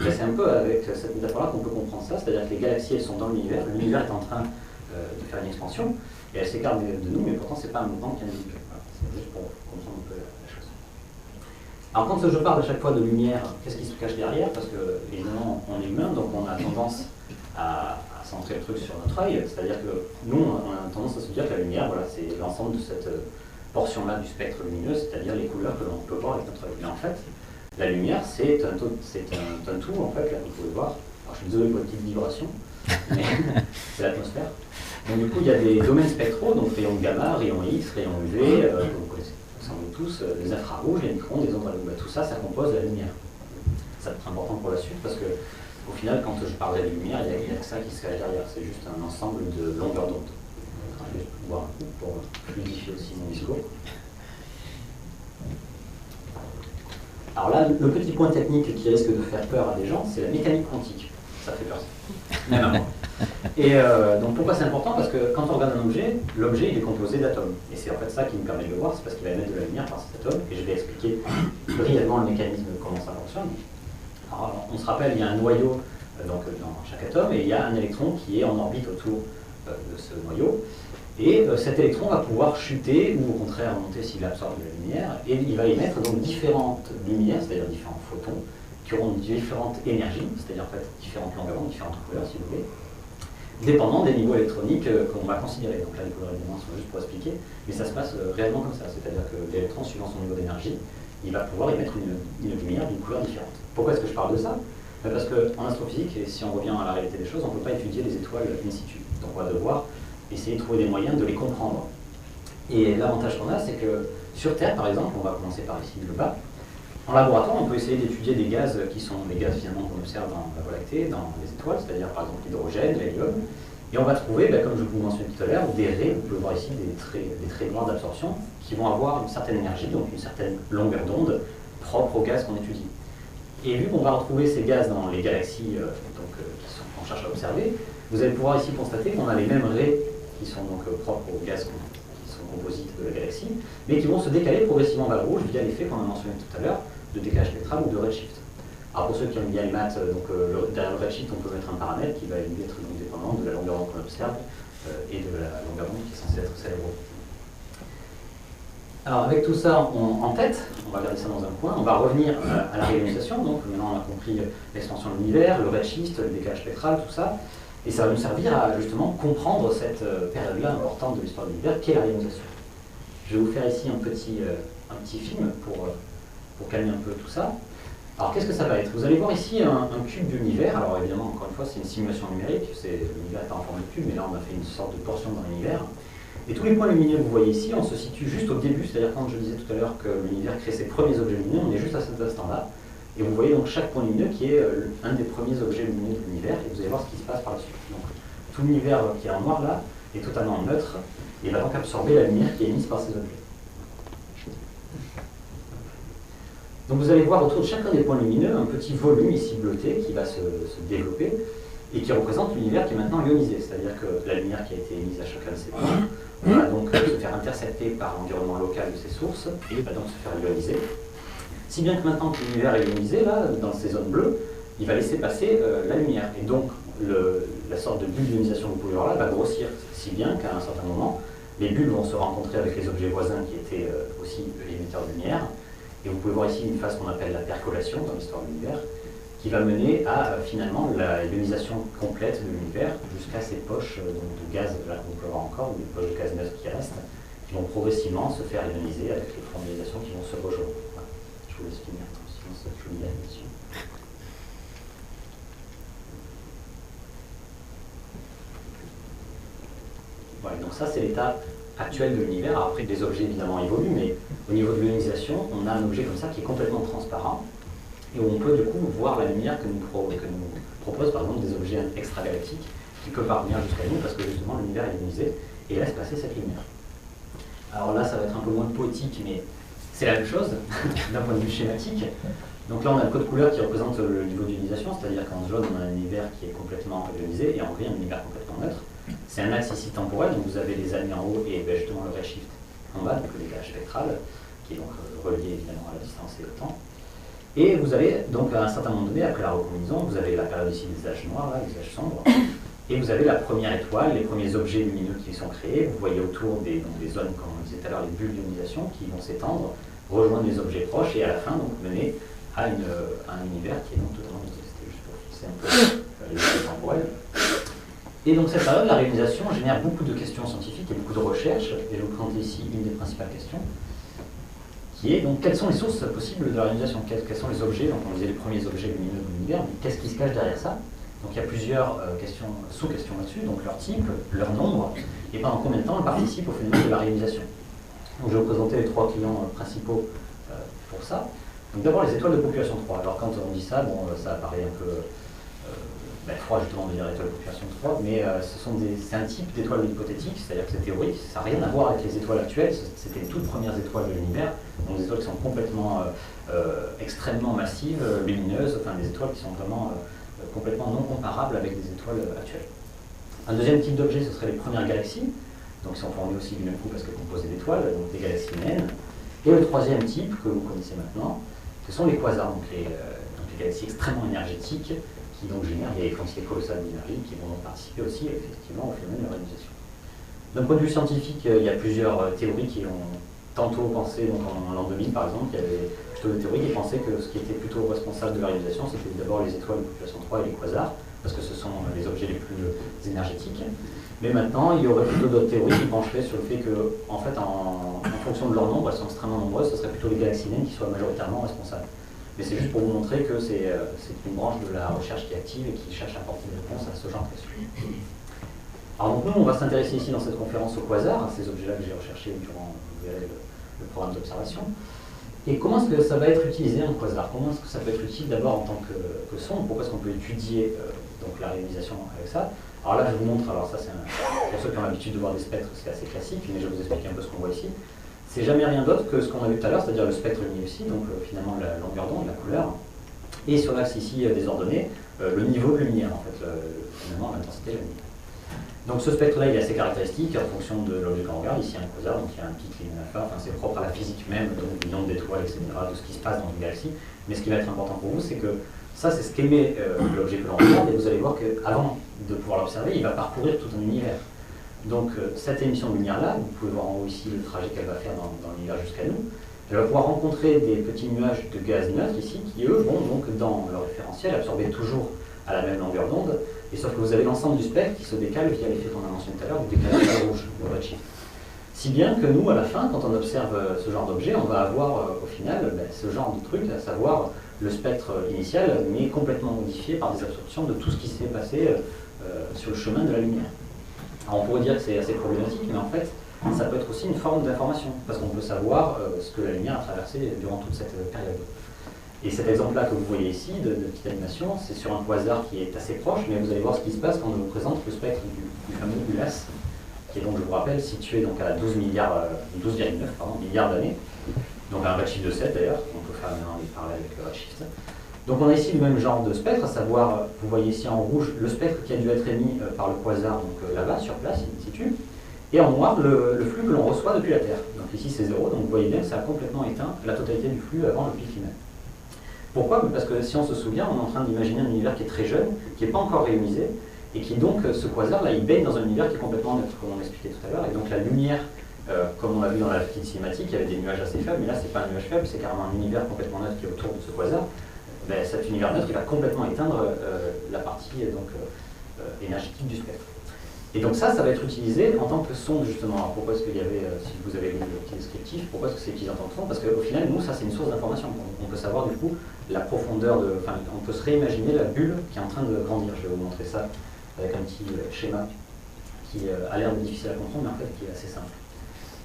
C'est un peu avec cette métaphore-là qu'on peut comprendre ça, c'est-à-dire que les galaxies, elles sont dans l'univers est en train de faire une expansion, et elles s'écartent de nous, mais pourtant, ce n'est pas un mouvement qui est individuel. Voilà, c'est juste pour comprendre un peu la chose. Alors, quand je parle à chaque fois de lumière, qu'est-ce qui se cache derrière? Parce que, évidemment, on est humain, donc on a tendance à centrer le truc sur notre œil, c'est-à-dire que nous, on a tendance à se dire que la lumière, voilà, c'est l'ensemble de cette portion-là du spectre lumineux, c'est-à-dire les couleurs que l'on peut voir avec notre œil. Mais en fait, la lumière, c'est un tout, en fait, là, que vous pouvez voir. Alors, je suis désolé pour les petites vibrations, mais c'est l'atmosphère. Donc du coup, il y a des domaines spectraux, donc rayons gamma, rayons X, rayons UV, que vous connaissez ensemble tous, les infrarouges, les microns, les ondes radioactives, tout ça, ça compose la lumière. Ça va être important pour la suite parce que au final, quand je parlais de lumière, il n'y a que ça qui se cache derrière. C'est juste un ensemble de longueurs d'onde. Je vais boire un coup pour fluidifier aussi mon discours. Alors là, le petit point technique qui risque de faire peur à des gens, c'est la mécanique quantique. Ça fait peur. Même à moi. Et donc pourquoi c'est important? Parce que quand on regarde un objet, l'objet il est composé d'atomes. Et c'est en fait ça qui nous permet de le voir, c'est parce qu'il va émettre de la lumière par cet atome. Et je vais expliquer brièvement le mécanisme, comment ça fonctionne. Alors, on se rappelle, il y a un noyau donc, dans chaque atome et il y a un électron qui est en orbite autour de ce noyau. Et cet électron va pouvoir chuter ou au contraire monter s'il absorbe de la lumière. Et il va émettre donc différentes lumières, c'est-à-dire différents photons, qui auront différentes énergies, c'est-à-dire en fait différentes longueurs d'onde, différentes couleurs si vous voulez, dépendant des niveaux électroniques qu'on va considérer. Donc là, les couleurs évidemment sont juste pour expliquer, mais ça se passe réellement comme ça, c'est-à-dire que l'électron, suivant son niveau d'énergie, il va pouvoir émettre une lumière d'une couleur différente. Pourquoi est-ce que je parle de ça? Parce qu'en astrophysique, et si on revient à la réalité des choses, on ne peut pas étudier les étoiles in situ. Donc on va devoir essayer de trouver des moyens de les comprendre. Et l'avantage qu'on a, c'est que sur Terre, par exemple, on va commencer par ici le bas, en laboratoire, on peut essayer d'étudier des gaz qui sont les gaz finalement qu'on observe dans la Voie lactée, dans les étoiles, c'est-à-dire par exemple l'hydrogène, l'hélium, et on va trouver, comme je vous mentionnais tout à l'heure, des raies, vous pouvez voir ici des traits noirs d'absorption, qui vont avoir une certaine énergie, donc une certaine longueur d'onde propre aux gaz qu'on étudie. Et vu qu'on va retrouver ces gaz dans les galaxies qu'on cherche à observer, vous allez pouvoir ici constater qu'on a les mêmes raies qui sont donc propres aux gaz qui sont composites de la galaxie, mais qui vont se décaler progressivement vers le rouge via l'effet qu'on a mentionné tout à l'heure de décalage spectral ou de redshift. Alors pour ceux qui aiment bien les maths, derrière le redshift, on peut mettre un paramètre qui va être donc dépendant de la longueur d'onde qu'on observe et de la longueur d'onde qui est censée être célèbre. Alors avec tout ça en tête, on va garder ça dans un coin, on va revenir à la réalisation. Donc maintenant on a compris l'expansion de l'univers, le redshift, le décalage spectral, tout ça. Et ça va nous servir à justement comprendre cette période-là importante de l'histoire de l'univers, qui est la réalisation. Je vais vous faire ici un petit film pour calmer un peu tout ça. Alors qu'est-ce que ça va être? Vous allez voir ici un cube d'univers. Alors évidemment, encore une fois, c'est une simulation numérique. L'univers est en forme de cube, mais là on a fait une sorte de portion dans l'univers. Et tous les points lumineux que vous voyez ici, on se situe juste au début, c'est-à-dire quand je disais tout à l'heure que l'univers crée ses premiers objets lumineux, on est juste à cet instant-là. Et vous voyez donc chaque point lumineux qui est un des premiers objets lumineux de l'univers, et vous allez voir ce qui se passe par la suite. Donc tout l'univers qui est en noir là est totalement neutre, et va donc absorber la lumière qui est émise par ces objets. Donc vous allez voir autour de chacun des points lumineux un petit volume ici bleuté qui va se développer, et qui représente l'univers qui est maintenant ionisé, c'est-à-dire que la lumière qui a été émise à chacun de ces points va donc se faire intercepter par l'environnement local de ces sources, et va donc se faire ioniser. Si bien que maintenant que l'univers est ionisé, là, dans ces zones bleues, il va laisser passer la lumière. Et donc, la sorte de bulle d'ionisation que vous pouvez voir là va grossir, si bien qu'à un certain moment, les bulles vont se rencontrer avec les objets voisins qui étaient aussi émetteurs de lumière. Et vous pouvez voir ici une phase qu'on appelle la percolation dans l'histoire de l'univers, qui va mener à finalement l'ionisation complète de l'univers jusqu'à ces poches de gaz, là qu'on peut voir encore, ou des poches de gaz neuf qui restent, qui vont progressivement se faire ioniser avec les fronts d'ionisation qui vont se rejoindre. Voilà. Je vous laisse finir, sinon ça je vous dis là-dessus. Voilà, donc ça c'est l'état actuel de l'univers. Après, les objets évidemment évoluent, mais au niveau de l'ionisation, on a un objet comme ça qui est complètement transparent et où on peut du coup voir la lumière que nous proposent par exemple des objets extragalactiques qui peuvent parvenir jusqu'à nous parce que justement l'univers est ionisé et laisse passer cette lumière. Alors là, ça va être un peu moins poétique, mais c'est la même chose d'un point de vue schématique. Donc là, on a le code couleur qui représente le niveau d'ionisation, c'est-à-dire qu'en jaune, on a un univers qui est complètement ionisé et en gris, un univers complètement neutre. C'est un axe ici temporel, donc vous avez les années en haut et justement le redshift en bas, donc le décalage spectral, qui est donc relié évidemment à la distance et au temps. Et vous avez donc à un certain moment donné, après la recombinaison, vous avez la période ici des âges noirs, là, des âges sombres, et vous avez la première étoile, les premiers objets lumineux qui sont créés. Vous voyez autour des zones, comme on disait tout à l'heure, les bulles d'ionisation qui vont s'étendre, rejoindre les objets proches et à la fin donc mener à un univers qui est donc totalement ionisé. C'était juste pour fixer un peu les effets temporels. Et donc cette période, la réalisation génère beaucoup de questions scientifiques et beaucoup de recherches. Et je vais vous présenter ici une des principales questions, qui est donc quelles sont les sources possibles de la réalisation, quels sont les objets, donc on disait les premiers objets lumineux de l'univers, mais qu'est-ce qui se cache derrière ça? Donc il y a plusieurs sous-questions là-dessus, donc leur type, leur nombre, et pendant combien de temps elles participent au phénomène de la réalisation. Donc je vais vous présenter les trois clients principaux pour ça. Donc d'abord les étoiles de population 3. Alors quand on dit ça, bon, ça apparaît un peu... 3 justement de dire étoiles de population 3, mais c'est un type d'étoiles hypothétiques, c'est-à-dire que c'est théorique, ça n'a rien à voir avec les étoiles actuelles, c'était les toutes premières étoiles de l'univers, donc des étoiles qui sont complètement extrêmement massives, lumineuses, enfin des étoiles qui sont vraiment complètement non comparables avec des étoiles actuelles. Un deuxième type d'objet, ce serait les premières galaxies, donc qui sont formées aussi du même coup parce qu'elles composées d'étoiles, donc des galaxies naines. Et le troisième type, que vous connaissez maintenant, ce sont les quasars, donc les galaxies extrêmement énergétiques, qui donc génèrent des quantités colossales d'énergie qui vont donc participer aussi effectivement au phénomène de réalisation. D'un point de vue scientifique, il y a plusieurs théories qui ont tantôt pensé, donc en l'an 2000 par exemple, il y avait plutôt des théories qui pensaient que ce qui était plutôt responsable de la réalisation, c'était d'abord les étoiles de population 3 et les quasars, parce que ce sont les objets les plus énergétiques. Mais maintenant, il y aurait plutôt d'autres théories qui pencheraient sur le fait que, en fait, en fonction de leur nombre, elles sont extrêmement nombreuses, ce serait plutôt les galaxies naines qui soient majoritairement responsables. Mais c'est juste pour vous montrer que c'est une branche de la recherche qui est active et qui cherche à apporter des réponses à ce genre de questions. Alors donc nous, on va s'intéresser ici dans cette conférence aux quasars, à ces objets-là que j'ai recherchés durant le programme d'observation. Et comment est-ce que ça va être utilisé un quasar? Comment est-ce que ça peut être utile d'abord en tant que sonde? Pourquoi est-ce qu'on peut étudier donc la réalisation avec ça? Alors là, je vous montre, alors ça c'est pour ceux qui ont l'habitude de voir des spectres, c'est assez classique, mais je vais vous expliquer un peu ce qu'on voit ici. C'est jamais rien d'autre que ce qu'on a vu tout à l'heure, c'est-à-dire le spectre lumineux ici, donc finalement la longueur d'onde, la couleur, et sur l'axe ici des ordonnées, le niveau de lumière, en fait, finalement l'intensité de la lumière. Donc ce spectre-là, il est assez caractéristique en fonction de l'objet qu'on regarde. Ici, un quasar, donc il y a un pic et une alpha, enfin c'est propre à la physique même, donc du nombre d'étoiles, etc., de ce qui se passe dans une galaxie. Mais ce qui va être important pour vous, c'est que ça, c'est ce qu'émet l'objet que l'on regarde, et vous allez voir qu'avant de pouvoir l'observer, il va parcourir tout un univers. Donc cette émission de lumière-là, vous pouvez voir en haut ici le trajet qu'elle va faire dans l'univers jusqu'à nous, elle va pouvoir rencontrer des petits nuages de gaz neutre ici, qui eux vont donc dans leur référentiel absorber toujours à la même longueur d'onde, et sauf que vous avez l'ensemble du spectre qui se décale via l'effet qu'on a mentionné tout à l'heure, du décalage rouge, le redshift. Si bien que nous, à la fin, quand on observe ce genre d'objet, on va avoir au final ce genre de truc, à savoir le spectre initial, mais complètement modifié par des absorptions de tout ce qui s'est passé sur le chemin de la lumière. Alors on pourrait dire que c'est assez problématique, mais en fait, ça peut être aussi une forme d'information, parce qu'on peut savoir ce que la lumière a traversé durant toute cette période. Et cet exemple-là que vous voyez ici, de petite animation, c'est sur un quasar qui est assez proche, mais vous allez voir ce qui se passe quand on vous présente le spectre du fameux ULAS, qui est donc, je vous rappelle, situé donc à 12,9 milliards d'années, donc à un redshift de 7 d'ailleurs, on peut faire maintenant des parallèles avec le redshift. Donc on a ici le même genre de spectre, à savoir, vous voyez ici en rouge, le spectre qui a dû être émis par le quasar, donc là-bas, sur place, in situ, et en noir, le flux que l'on reçoit depuis la Terre. Donc ici c'est 0, donc vous voyez bien que ça a complètement éteint la totalité du flux avant le pic final. Pourquoi? Parce que si on se souvient, on est en train d'imaginer un univers qui est très jeune, qui n'est pas encore réunisé, et qui donc, ce quasar-là, il baigne dans un univers qui est complètement neutre, comme on l'expliquait tout à l'heure, et donc la lumière, comme on l'a vu dans la petite cinématique, il y avait des nuages assez faibles, mais là, c'est pas un nuage faible, c'est carrément un univers complètement neutre qui est autour de ce quasar. Ben, cet univers neutre, il va complètement éteindre la partie énergétique du spectre. Et donc ça va être utilisé en tant que sonde, justement. Alors pourquoi est-ce qu'il y avait, si vous avez lu le petit descriptif, pourquoi est-ce que c'est utilisé en tant que sonde? Parce qu'au final, nous, ça, c'est une source d'information. On peut savoir, du coup, la profondeur de... Enfin, on peut se réimaginer la bulle qui est en train de grandir. Je vais vous montrer ça avec un petit schéma qui a l'air difficile à comprendre, mais en fait, qui est assez simple.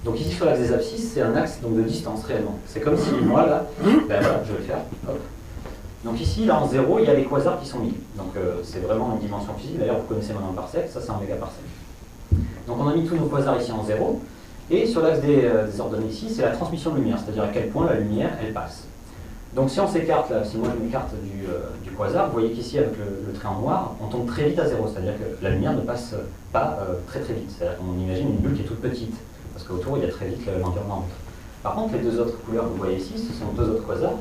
Donc ici, sur l'axe des abscisses, c'est un axe donc, de distance, réellement. C'est comme si, moi, là, ben voilà, je vais le faire, hop. Donc ici, là, en 0, il y a les quasars qui sont mis. Donc c'est vraiment une dimension physique. D'ailleurs, vous connaissez maintenant le parsec, ça c'est en mégaparsec. Donc on a mis tous nos quasars ici en 0. Et sur l'axe des ordonnées ici, c'est la transmission de lumière, c'est-à-dire à quel point la lumière, elle passe. Donc si on s'écarte, là, si moi je m'écarte du quasar, vous voyez qu'ici, avec le trait en noir, on tombe très vite à 0. C'est-à-dire que la lumière ne passe pas très très vite. C'est-à-dire qu'on imagine une bulle qui est toute petite, parce qu'autour, il y a très vite l'environnement. Par contre, les deux autres couleurs que vous voyez ici, ce sont deux autres quasars,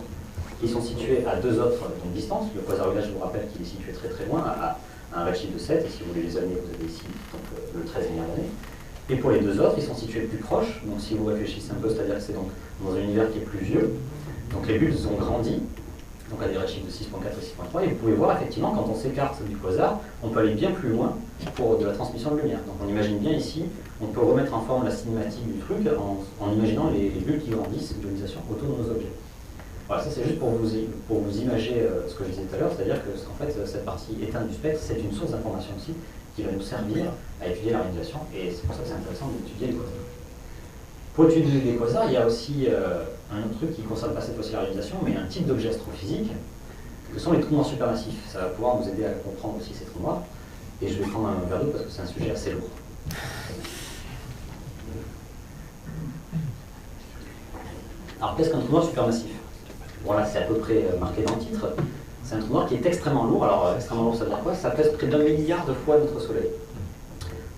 qui sont situés à deux autres distances. Le quasar Ulla, je vous rappelle qu'il est situé très très loin, à un redshift de 7, et si vous voulez les années, vous avez ici donc, le 13e année. Et pour les deux autres, ils sont situés plus proches, donc si vous réfléchissez un peu, c'est-à-dire que c'est donc dans un univers qui est plus vieux, donc les bulles ont grandi, donc à des redshifts de 6.4 et 6.3, et vous pouvez voir effectivement, quand on s'écarte du quasar, on peut aller bien plus loin pour de la transmission de lumière. Donc on imagine bien ici, on peut remettre en forme la cinématique du truc en imaginant les bulles qui grandissent, l'ionisation autour de nos objets. Voilà, ça c'est juste pour vous imager ce que je disais tout à l'heure, c'est-à-dire que en fait, cette partie éteinte du spectre, c'est une source d'information aussi qui va nous servir à étudier la réalisation, et c'est pour ça que c'est intéressant d'étudier les quasars. Pour étudier les quasars, il y a aussi un autre truc qui ne concerne pas cette fois-ci la réalisation, mais un type d'objet astrophysique, que sont les trous noirs supermassifs. Ça va pouvoir vous aider à comprendre aussi ces trous noirs, et je vais prendre un verre d'eau parce que c'est un sujet assez lourd. Alors qu'est-ce qu'un trou noir supermassif? Voilà, c'est à peu près marqué dans le titre. C'est un trou noir qui est extrêmement lourd. Alors, extrêmement lourd, ça veut dire quoi? Ça pèse près d'1 milliard de fois notre Soleil.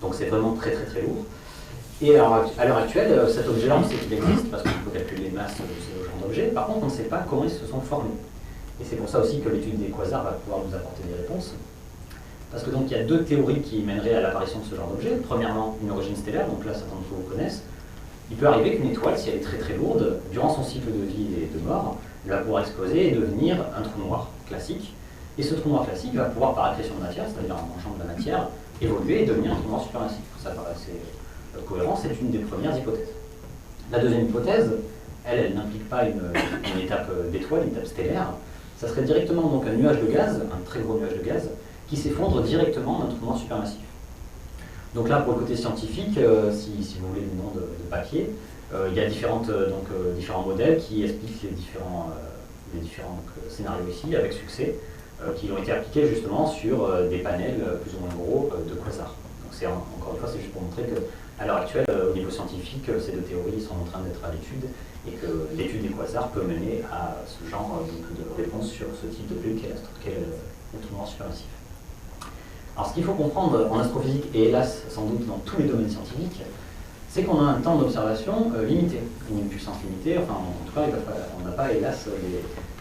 Donc, c'est vraiment très, très, très lourd. Et alors, à l'heure actuelle, cet objet-là, on sait qu'il existe parce qu'on peut calculer les masses de ce genre d'objet. Par contre, on ne sait pas comment ils se sont formés. Et c'est pour ça aussi que l'étude des quasars va pouvoir nous apporter des réponses. Parce que donc, il y a deux théories qui mèneraient à l'apparition de ce genre d'objet. Premièrement, une origine stellaire. Donc là, certains d'entre vous connaissent. Il peut arriver qu'une étoile, si elle est très, très lourde, durant son cycle de vie et de mort, il va pouvoir exploser et devenir un trou noir classique. Et ce trou noir classique va pouvoir, par accrétion de matière, c'est-à-dire en mangeant de la matière, évoluer et devenir un trou noir supermassif. Ça paraît assez cohérent, c'est une des premières hypothèses. La deuxième hypothèse, elle n'implique pas une étape d'étoile, une étape stellaire. Ça serait directement donc un nuage de gaz, un très gros nuage de gaz, qui s'effondre directement d'un trou noir supermassif. Donc là, pour le côté scientifique, si vous voulez le nom de papier, il y a différents modèles qui expliquent les différents scénarios ici, avec succès, qui ont été appliqués justement sur des panels plus ou moins gros de quasars. Donc c'est encore une fois, c'est juste pour montrer qu'à l'heure actuelle, au niveau scientifique, ces deux théories sont en train d'être à l'étude, et que l'étude des quasars peut mener à ce genre de réponse sur ce type d'objet qu'est le trou noir supermassif. Alors ce qu'il faut comprendre en astrophysique, et hélas sans doute dans tous les domaines scientifiques, c'est qu'on a un temps d'observation limité, une puissance limitée, enfin en tout cas on n'a pas hélas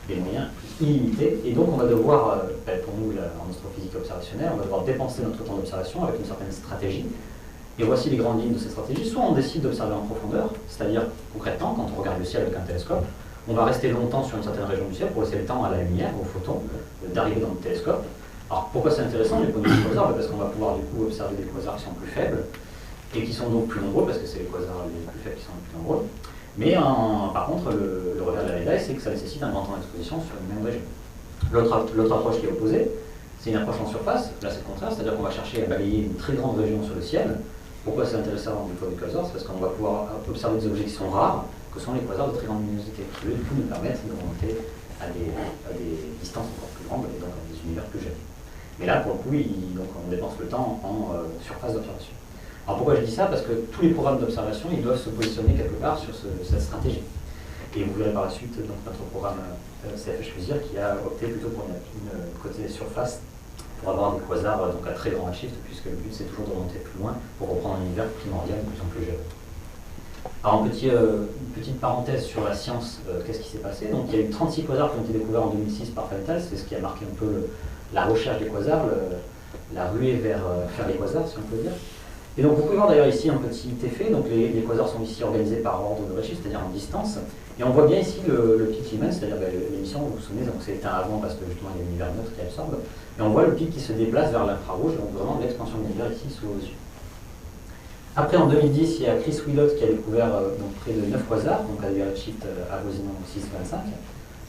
des moyens illimités, et donc on va devoir, pour nous en astrophysique observationnelle, on va devoir dépenser notre temps d'observation avec une certaine stratégie. Et voici les grandes lignes de cette stratégie. Soit on décide d'observer en profondeur, c'est-à-dire concrètement quand on regarde le ciel avec un télescope, on va rester longtemps sur une certaine région du ciel pour laisser le temps à la lumière, aux photons, d'arriver dans le télescope. Alors pourquoi c'est intéressant les points de vue quasars? Parce qu'on va pouvoir du coup observer des quasars qui sont plus faibles et qui sont donc plus nombreux, parce que c'est les quasars les plus faibles qui sont les plus nombreux. Mais par contre, le revers de la médaille, c'est que ça nécessite un grand temps d'exposition sur une même région. L'autre approche qui est opposée, c'est une approche en surface. Là c'est le contraire, c'est-à-dire qu'on va chercher à balayer une très grande région sur le ciel. Pourquoi c'est intéressant du point de vue quasar? C'est parce qu'on va pouvoir observer des objets qui sont rares, que sont les quasars de très grande luminosité, qui du coup nous permettent de remonter à des distances encore plus grandes et donc à des univers plus jeunes. Mais là, pour le coup, donc, on dépense le temps en surface d'observation. Alors pourquoi je dis ça? Parce que tous les programmes d'observation, ils doivent se positionner quelque part sur cette stratégie. Et vous verrez par la suite donc, notre programme CFH Fusion qui a opté plutôt pour une côté surface pour avoir des quasars donc à très grand redshift, puisque le but c'est toujours de remonter plus loin pour reprendre un univers primordial de plus en plus jeune. Alors une petite parenthèse sur la science, qu'est-ce qui s'est passé? Donc il y a eu 36 quasars qui ont été découverts en 2006 par Fental, c'est ce qui a marqué un peu la recherche des quasars. la ruée vers faire les quasars, si on peut dire. Et donc vous pouvez voir d'ailleurs ici un petit effet, donc les quasars sont ici organisés par ordre de redshift, c'est-à-dire en distance, et on voit bien ici le pic Lyman, c'est-à-dire l'émission, vous vous souvenez, donc c'est éteint avant parce que justement il y a l'univers neutre qui absorbe, et on voit le pic qui se déplace vers l'infrarouge, donc vraiment l'expansion de l'univers ici sous vos yeux. Après en 2010, il y a Chris Willott qui a découvert donc, près de 9 quasars, donc à des redshifts avoisinant 6,25.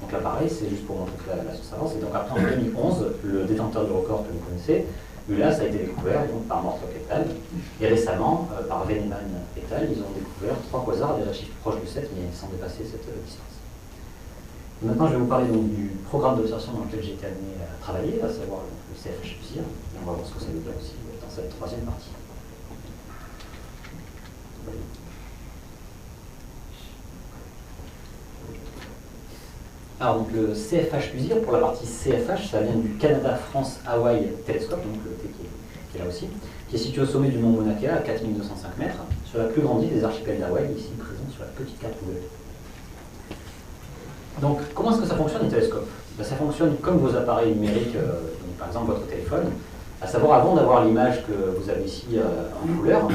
Donc là pareil, c'est juste pour montrer que la source avance. Et donc après en 2011, le détenteur du record que vous connaissez, ULAS a été découvert donc, par Mortlock et al. Et récemment, par Veneman et al., ils ont découvert 3 quasars à des redshifts proches de 7, mais sans dépasser cette distance. Et maintenant, je vais vous parler donc, du programme d'observation dans lequel j'ai été amené à travailler, à savoir le CFH+IR. Et on va voir ce que ça veut dire aussi dans cette troisième partie. Alors, donc, le CFH+IR, pour la partie CFH, ça vient du Canada-France-Hawaï Télescope, donc le T qui est là aussi, qui est situé au sommet du mont Mauna Kea à 4205 mètres, sur la plus grande île des archipels d'Hawaï, ici présente sur la petite carte Google. Donc, comment est-ce que ça fonctionne, les télescopes? Ben, ça fonctionne comme vos appareils numériques, donc, par exemple votre téléphone, à savoir avant d'avoir l'image que vous avez ici en couleur.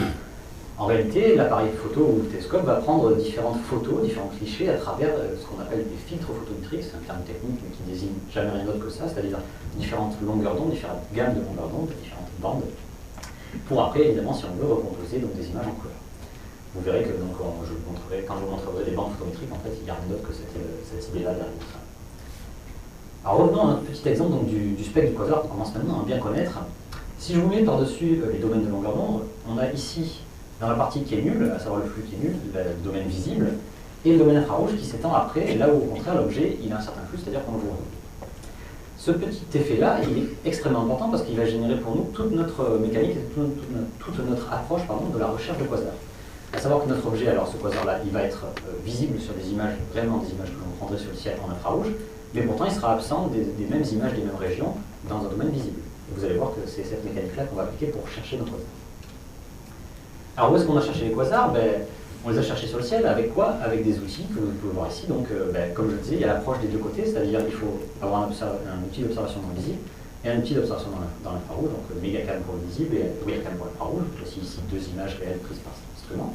En réalité, l'appareil photo ou le télescope va prendre différentes photos, différents clichés à travers ce qu'on appelle des filtres photométriques, c'est un terme technique mais qui désigne jamais rien d'autre que ça, c'est-à-dire différentes longueurs d'onde, différentes gammes de longueurs d'onde, différentes bandes, pour après, évidemment, si on veut, recomposer donc, des images en couleur. Vous verrez que donc, quand je vous montrerai des bandes photométriques, en fait, il n'y a rien d'autre que cette idée-là derrière ça. Alors revenons à notre petit exemple donc, du spectre du quasar qu'on commence maintenant à bien connaître. Si je vous mets par-dessus les domaines de longueur d'onde, on a ici dans la partie qui est nulle, à savoir le flux qui est nul, le domaine visible, et le domaine infrarouge qui s'étend après, là où au contraire l'objet il a un certain flux, c'est-à-dire qu'on le voit. Ce petit effet-là, il est extrêmement important parce qu'il va générer pour nous toute notre mécanique et toute notre approche de la recherche de quasars. À savoir que notre objet, alors ce quasar-là, il va être visible sur des images, vraiment des images que l'on prendrait sur le ciel en infrarouge, mais pourtant il sera absent des mêmes images des mêmes régions dans un domaine visible. Et vous allez voir que c'est cette mécanique-là qu'on va appliquer pour chercher nos quasars. Alors où est-ce qu'on a cherché les quasars? On les a cherchés sur le ciel, avec quoi? Avec des outils que vous pouvez voir ici. Donc comme je le disais, il y a l'approche des deux côtés, c'est-à-dire qu'il faut avoir un outil d'observation dans le visible et un outil d'observation dans l'infrarouge, donc mégacam pour le visible et webcam pour l'infrarouge. Voici ici 2 images réelles prises par cet instrument.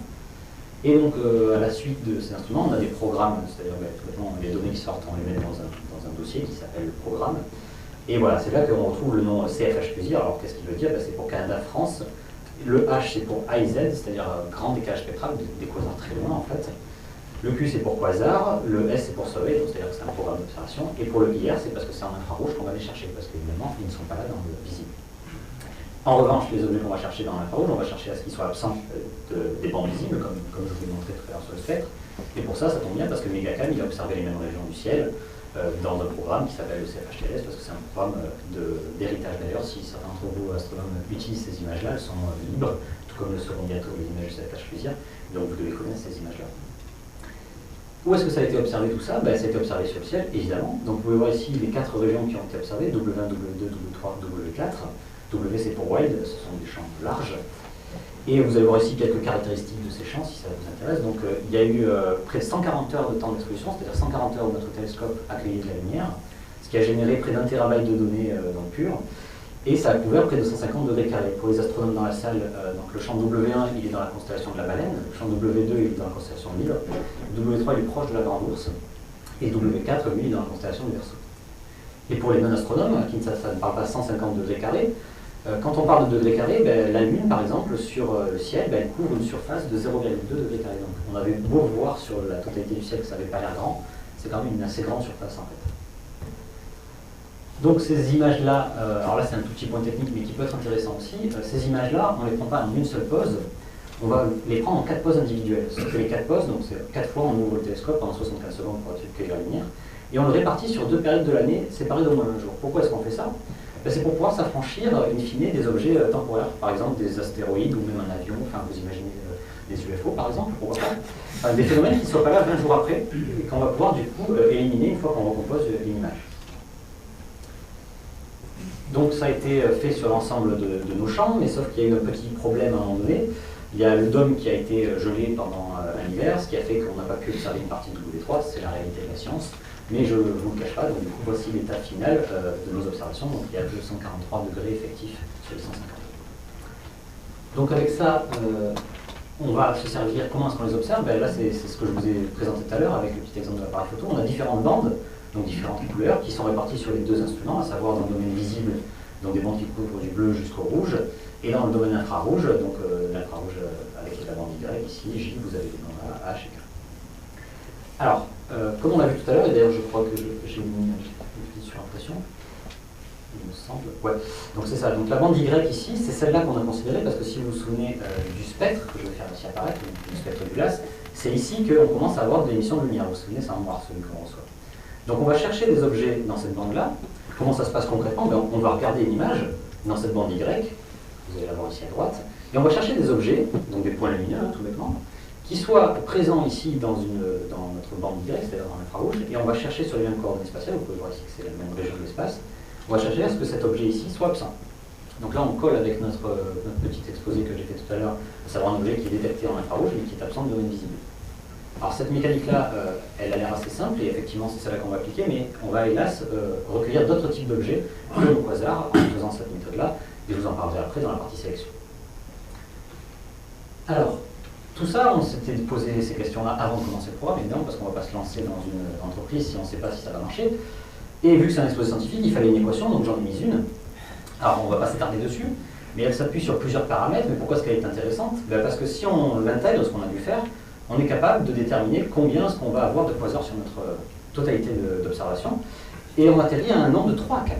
Et donc à la suite de ces instruments, on a des programmes, c'est-à-dire tout simplement les données qui sortent, on les met dans un dossier qui s'appelle le programme. Et voilà, c'est là qu'on retrouve le nom CFH+IR. Alors qu'est-ce qu'il veut dire? C'est pour Canada-France. Le H c'est pour AIZ, c'est-à-dire grand décalage spectral, des quasars très loin en fait. Le Q c'est pour quasar, le S c'est pour survey, c'est-à-dire que c'est un programme d'observation. Et pour le IR c'est parce que c'est en infrarouge qu'on va les chercher, parce qu'évidemment ils ne sont pas là dans le visible. En revanche, les objets qu'on va chercher dans l'infrarouge, on va chercher à ce qu'ils soient absents des bandes visibles, comme je vous l'ai montré tout à l'heure sur le spectre. Et pour ça, ça tombe bien parce que Megacam il a observé les mêmes régions du ciel dans un programme qui s'appelle le CFHTLS, parce que c'est un programme d'héritage d'ailleurs. Si certains d'entre vous, astronomes, utilisent ces images-là, elles sont libres, tout comme le seront bientôt les images du CFH+IR, donc vous devez connaître ces images-là. Où est-ce que ça a été observé tout ça? Ça a été observé sur le ciel, évidemment. Donc vous pouvez voir ici les 4 régions qui ont été observées, W1, W2, W3, W4. W c'est pour wide, ce sont des champs larges. Et vous allez voir ici quelques caractéristiques de ces champs, si ça vous intéresse. Donc il y a eu près de 140 heures de temps d'exposition, c'est-à-dire 140 heures où notre télescope a accueilli de la lumière, ce qui a généré près d'1 térabyte de données dans le pur. Et ça a couvert près de 150 degrés carrés. Pour les astronomes dans la salle, donc le champ W1 il est dans la constellation de la Baleine, le champ W2 il est dans la constellation de l'Île, W3 il est proche de la Grande Ourse, et W4 lui il est dans la constellation du Verseau. Et pour les non-astronomes, qui ça ne parle pas 150 degrés carrés, quand on parle de degrés carrés, la Lune, par exemple, sur le ciel, elle couvre une surface de 0,2 degrés carrés. Donc on avait beau voir sur la totalité du ciel que ça n'avait pas l'air grand, c'est quand même une assez grande surface en fait. Donc ces images-là, alors là c'est un tout petit point technique mais qui peut être intéressant aussi, ces images-là, on ne les prend pas en une seule pause, on va les prendre en 4 pauses individuelles. Sauf que les 4 pauses, donc c'est 4 fois on ouvre le télescope pendant 75 secondes pour accueillir la lumière, et on le répartit sur 2 périodes de l'année séparées d'au moins un jour. Pourquoi est-ce qu'on fait ça? C'est pour pouvoir s'affranchir, in fine, des objets temporaires, par exemple des astéroïdes ou même un avion, enfin vous imaginez des UFO par exemple, pourquoi pas, des phénomènes qui ne soient pas là 20 jours après, et qu'on va pouvoir du coup éliminer une fois qu'on recompose une image. Donc ça a été fait sur l'ensemble de nos champs, mais sauf qu'il y a eu un petit problème à un moment donné. Il y a le dôme qui a été gelé pendant un hiver, ce qui a fait qu'on n'a pas pu observer une partie de W3, c'est la réalité de la science. mais je ne vous le cache pas, donc du coup voici l'état final de nos observations, donc il y a 243 degrés effectifs sur les 150. Donc avec ça, on va se servir, comment est-ce qu'on les observe? Ben là c'est ce que je vous ai présenté tout à l'heure avec le petit exemple de l'appareil photo. On a différentes bandes, donc différentes couleurs, qui sont réparties sur les deux instruments, à savoir dans le domaine visible, donc des bandes qui couvrent du bleu jusqu'au rouge, et dans le domaine infrarouge, donc l'infrarouge avec la bande Y, ici, J, vous avez les bandes H et K. Alors, comme on l'a vu tout à l'heure, et d'ailleurs je crois que j'ai mis une petite surimpression, il me semble. Ouais, donc c'est ça. Donc la bande Y ici, c'est celle-là qu'on a considérée, parce que si vous vous souvenez du spectre, que je vais faire ici apparaître, du spectre du glace, c'est ici qu'on commence à avoir de l'émission de lumière. Vous vous souvenez, c'est en noir celui qu'on reçoit. Donc on va chercher des objets dans cette bande-là. Comment ça se passe concrètement? Ben, on va regarder une image dans cette bande Y, vous allez la voir ici à droite, et on va chercher des objets, donc des points lumineux, tout bêtement, qui soient présents ici dans notre bande Y, c'est-à-dire dans l'infrarouge, et on va chercher sur les mêmes coordonnées spatiales, vous pouvez voir ici que c'est la même région de l'espace, on va chercher à ce que cet objet ici soit absent. Donc là on colle avec notre petit exposé que j'ai fait tout à l'heure, à savoir un objet qui est détecté en infrarouge mais qui est absent de domaine visible. Alors cette mécanique-là, elle a l'air assez simple, et effectivement c'est celle-là qu'on va appliquer, mais on va hélas recueillir d'autres types d'objets que le quasar en faisant cette méthode-là, et je vous en parlerai après dans la partie sélection. Alors, tout ça, on s'était posé ces questions-là avant de commencer le programme, évidemment, parce qu'on ne va pas se lancer dans une entreprise si on ne sait pas si ça va marcher. Et vu que c'est un exposé scientifique, il fallait une équation, donc j'en ai mis une. Alors, on ne va pas s'attarder dessus, mais elle s'appuie sur plusieurs paramètres. Mais pourquoi est-ce qu'elle est intéressante? Parce que si on l'intègre, ce qu'on a dû faire, on est capable de déterminer combien est-ce qu'on va avoir de quasars sur notre totalité d'observation. Et on atterrit à un nombre de 3 à 4.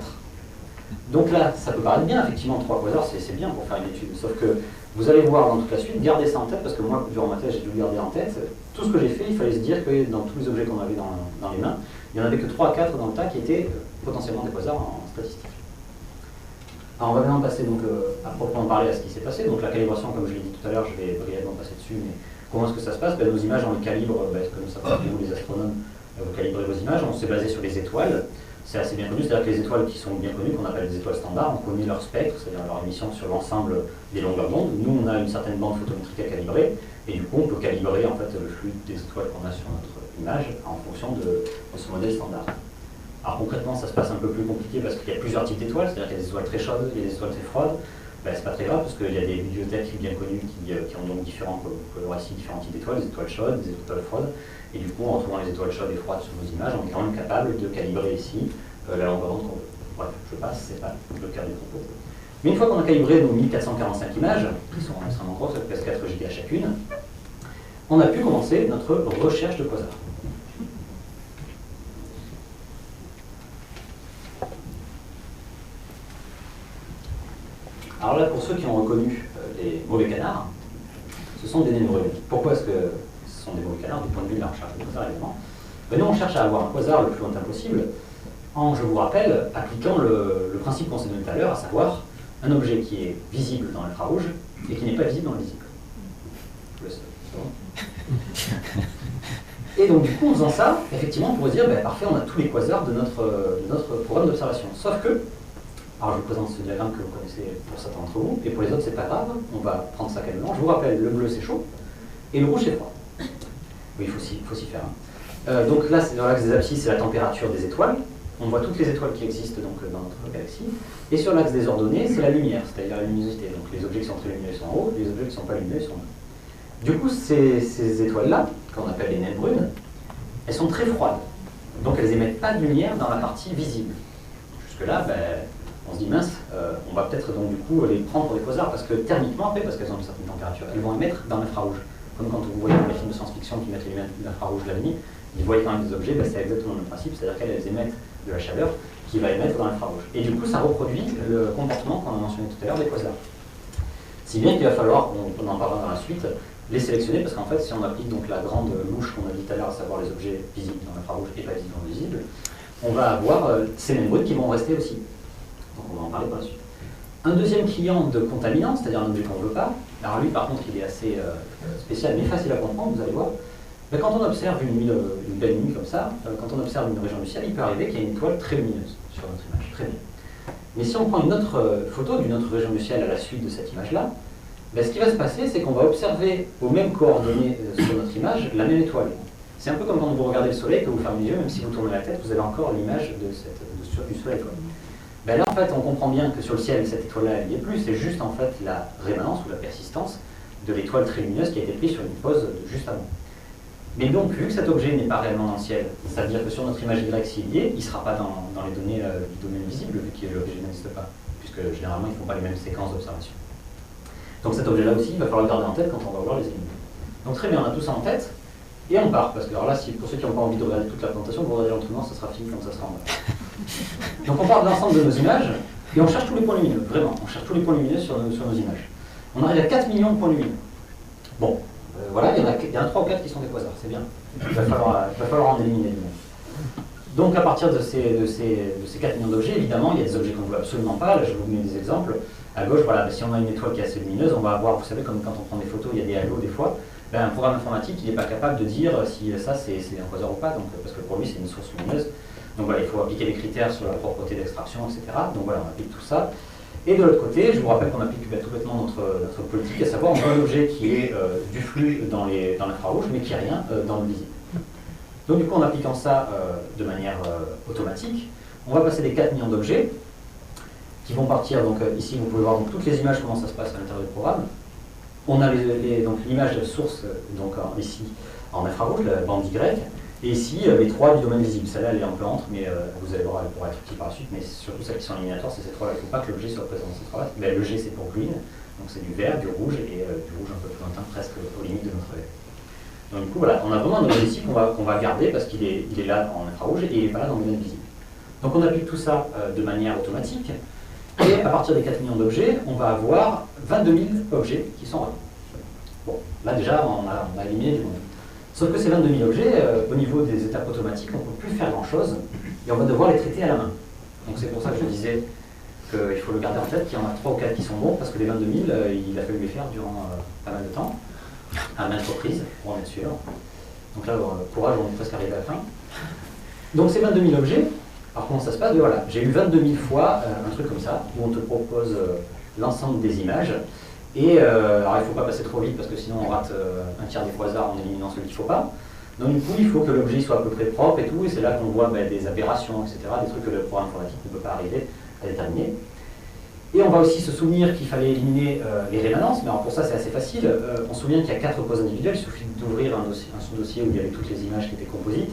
Donc là, ça peut paraître bien, effectivement, 3 quasars, c'est bien pour faire une étude. Sauf que vous allez voir dans toute la suite, gardez ça en tête, parce que moi, durant ma thèse, j'ai dû le garder en tête. Tout ce que j'ai fait, il fallait se dire que dans tous les objets qu'on avait dans les mains, il n'y en avait que 3 à 4 dans le tas qui étaient potentiellement des quasars en statistique. Alors on va maintenant passer donc, à proprement parler à ce qui s'est passé. Donc la calibration, comme je l'ai dit tout à l'heure, je vais brièvement passer dessus, mais comment est-ce que ça se passe? Nos images, on les calibre, comme ça, vous les astronomes, vous calibrez vos images, on s'est basé sur les étoiles. C'est assez bien connu, c'est-à-dire que les étoiles qui sont bien connues, qu'on appelle des étoiles standards, on connaît leur spectre, c'est-à-dire leur émission sur l'ensemble des longueurs d'onde. Nous, on a une certaine bande photométrique à calibrer, et du coup, on peut calibrer en fait, le flux des étoiles qu'on a sur notre image en fonction de ce modèle standard. Alors concrètement, ça se passe un peu plus compliqué parce qu'il y a plusieurs types d'étoiles, c'est-à-dire qu'il y a des étoiles très chaudes, il y a des étoiles très froides. C'est pas très grave parce qu'il y a des bibliothèques bien connues qui ont donc différents types d'étoiles, des étoiles chaudes, des étoiles froides. Et du coup, en trouvant les étoiles chaudes et froides sur nos images, on est quand même capable de calibrer ici la longueur d'onde qu'on veut. Bref, je passe, c'est pas le cœur du propos. Mais une fois qu'on a calibré nos 1445 images, qui sont extrêmement grosses, ça pèse 4 giga chacune, on a pu commencer notre recherche de quasars. Alors là, pour ceux qui ont reconnu les mauvais canards, ce sont des naines brunes. Pourquoi est-ce que ce sont des mauvais canards du point de vue de la recherche de quasars, évidemment? Nous, on cherche à avoir un quasar le plus lointain possible en, je vous rappelle, appliquant le principe qu'on s'est donné tout à l'heure, à savoir un objet qui est visible dans l'infrarouge et qui n'est pas visible dans le visible. Je le sais. Et donc, du coup, en faisant ça, effectivement, on pourrait se dire, parfait, on a tous les quasars de notre programme d'observation. Sauf que, alors je vous présente ce diagramme que vous connaissez pour certains d'entre vous, et pour les autres, c'est pas grave, on va prendre ça calmement. Je vous rappelle, le bleu, c'est chaud, et le rouge, c'est froid. Oui, il faut s'y faire. Donc là, dans l'axe des abscisses, c'est la température des étoiles. On voit toutes les étoiles qui existent donc, dans notre galaxie. Et sur l'axe des ordonnées, c'est la lumière, c'est-à-dire la luminosité. Donc les objets qui sont très lumineux sont en haut, les objets qui ne sont pas lumineux sont en bas. Du coup, ces étoiles-là, qu'on appelle les naines brunes, elles sont très froides. Donc elles n'émettent pas de lumière dans la partie visible. Jusque-là, on se dit mince, on va peut-être donc du coup les prendre pour des quasars, parce que thermiquement, après, parce qu'elles ont une certaine température, elles vont émettre dans l'infrarouge. Comme quand vous voyez dans les films de science-fiction qui mettent les lumières de l'infrarouge la nuit, ils voient quand même des objets, c'est exactement le même principe, c'est-à-dire qu'elles émettent de la chaleur qui va émettre dans l'infrarouge. Et du coup, ça reproduit le comportement qu'on a mentionné tout à l'heure des quasars. Si bien qu'il va falloir, on en parlera dans la suite, les sélectionner, parce qu'en fait, si on applique donc la grande louche qu'on a dit tout à l'heure, à savoir les objets visibles dans l'infrarouge et pas visibles dans le visible, on va avoir ces naines brunes qui vont rester aussi. Donc on va en parler par la suite. Un deuxième client de contaminant, c'est-à-dire un objet qu'on ne veut pas, alors lui par contre il est assez spécial mais facile à comprendre, vous allez voir. Mais quand on observe une belle nuit comme ça, quand on observe une région du ciel, il peut arriver qu'il y ait une étoile très lumineuse sur notre image, très bien. Mais si on prend une autre photo d'une autre région du ciel à la suite de cette image-là, ce qui va se passer, c'est qu'on va observer aux mêmes coordonnées sur notre image la même étoile. C'est un peu comme quand vous regardez le soleil, que vous fermez les yeux, même si vous tournez la tête, vous avez encore l'image du soleil. Quoi. Ben là, en fait, on comprend bien que sur le ciel, cette étoile-là, elle n'y est plus, c'est juste en fait la rémanence ou la persistance de l'étoile très lumineuse qui a été prise sur une pause juste avant. Mais donc, vu que cet objet n'est pas réellement dans le ciel, ça veut dire que sur notre image Y, s'il y est, il ne sera pas dans les données du domaine visible, vu que l'objet n'existe pas, puisque généralement, ils ne font pas les mêmes séquences d'observation. Donc cet objet-là aussi, il va falloir le garder en tête quand on va voir les ennemis. Donc très bien, on a tout ça en tête, et on part, parce que alors là, pour ceux qui n'ont pas envie de regarder toute la présentation, vous regardez l'entraînement, ça sera fini quand ça sera en bas. Donc on part de l'ensemble de nos images, et on cherche tous les points lumineux, vraiment, on cherche tous les points lumineux sur nos images. On arrive à 4 millions de points lumineux. Bon, voilà, il y en a 3 ou 4 qui sont des quasars, c'est bien. Il va falloir en éliminer du monde. Donc à partir de ces 4 millions d'objets, évidemment, il y a des objets qu'on ne voit absolument pas, là je vais vous donner des exemples. À gauche, voilà, si on a une étoile qui est assez lumineuse, on va avoir, vous savez, comme quand on prend des photos, il y a des halos des fois, ben, un programme informatique, il n'est pas capable de dire si ça c'est un quasar ou pas, donc, parce que pour lui c'est une source lumineuse. Donc voilà, il faut appliquer des critères sur la propreté d'extraction, etc. Donc voilà, on applique tout ça. Et de l'autre côté, je vous rappelle qu'on applique tout bêtement notre politique, à savoir on voit un objet qui est du flux dans l'infrarouge, mais qui n'est rien dans le visible. Donc du coup, en appliquant ça de manière automatique, on va passer des 4 millions d'objets qui vont partir, donc ici vous pouvez voir donc, toutes les images, comment ça se passe à l'intérieur du programme. On a donc l'image de source, donc ici en infrarouge, la bande Y, et ici les 3 du domaine visible. Celle-là elle est un peu entre, mais vous allez voir, elle pourra être utile par la suite, mais surtout celles qui sont éliminatoires, c'est ces 3-là. Il ne faut pas que l'objet soit présent dans ces 3-là. Ben, le G c'est pour green, donc c'est du vert, du rouge, et du rouge un peu plus lointain, presque aux limites de notre œil. Donc du coup voilà, on a vraiment un objet ici qu'on va garder parce qu'il est là en infrarouge et il n'est pas là dans le domaine visible. Donc on applique tout ça de manière automatique. Et à partir des 4 millions d'objets, on va avoir 22 000 objets qui sont relevés. Bon, là déjà, on a éliminé du monde. Sauf que ces 22 000 objets, au niveau des étapes automatiques, on ne peut plus faire grand-chose et on va devoir les traiter à la main. Donc c'est pour ça que je disais qu'il faut le garder en tête, qu'il y en a 3 ou 4 qui sont bons, parce que les 22 000, il a fallu les faire durant pas mal de temps, à maintes reprises, pour en être sûr. Donc là, courage, on est presque arrivé à la fin. Donc ces 22 000 objets, alors comment ça se passe? Voilà, j'ai eu 22 000 fois un truc comme ça, où on te propose l'ensemble des images. Et alors il ne faut pas passer trop vite parce que sinon on rate un tiers des quasars en éliminant celui qu'il ne faut pas. Donc du coup il faut que l'objet soit à peu près propre et tout, et c'est là qu'on voit des aberrations, etc., des trucs que le programme informatique ne peut pas arriver à déterminer. Et on va aussi se souvenir qu'il fallait éliminer les rémanences, mais alors pour ça c'est assez facile. On se souvient qu'il y a 4 poses individuelles, il suffit d'ouvrir un sous-dossier où il y avait toutes les images qui étaient composites.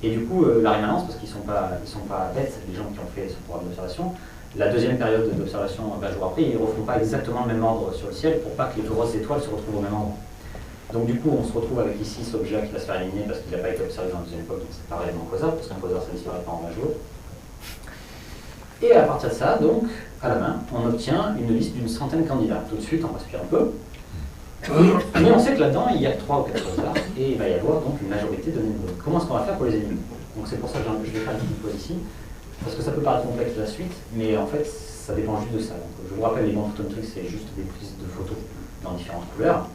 Et du coup, la rémanence, parce qu'ils ne sont pas bêtes, les gens qui ont fait ce programme d'observation, la deuxième période d'observation, 20 jours après, ils ne refont pas exactement le même ordre sur le ciel pour pas que les grosses étoiles se retrouvent au même endroit. Donc du coup, on se retrouve avec ici ce objet qui va se faire éliminer parce qu'il n'a pas été observé dans la deuxième époque, donc c'est pas réellement quasar, parce qu'un quasar ça ne disparaît pas en 20 jours. Et à partir de ça, donc, à la main, on obtient une liste d'une centaine de candidats. Tout de suite, on respire un peu. Mais on sait que là-dedans, il y a 3 ou 4 quasars, et il va y avoir donc une majorité de nébules. Comment est-ce qu'on va faire pour les éliminer? Donc c'est pour ça que je vais faire une petite pause ici, parce que ça peut paraître complexe la suite, mais en fait, ça dépend juste de ça. Donc, je vous rappelle, les bandes photométriques, c'est juste des prises de photos dans différentes couleurs.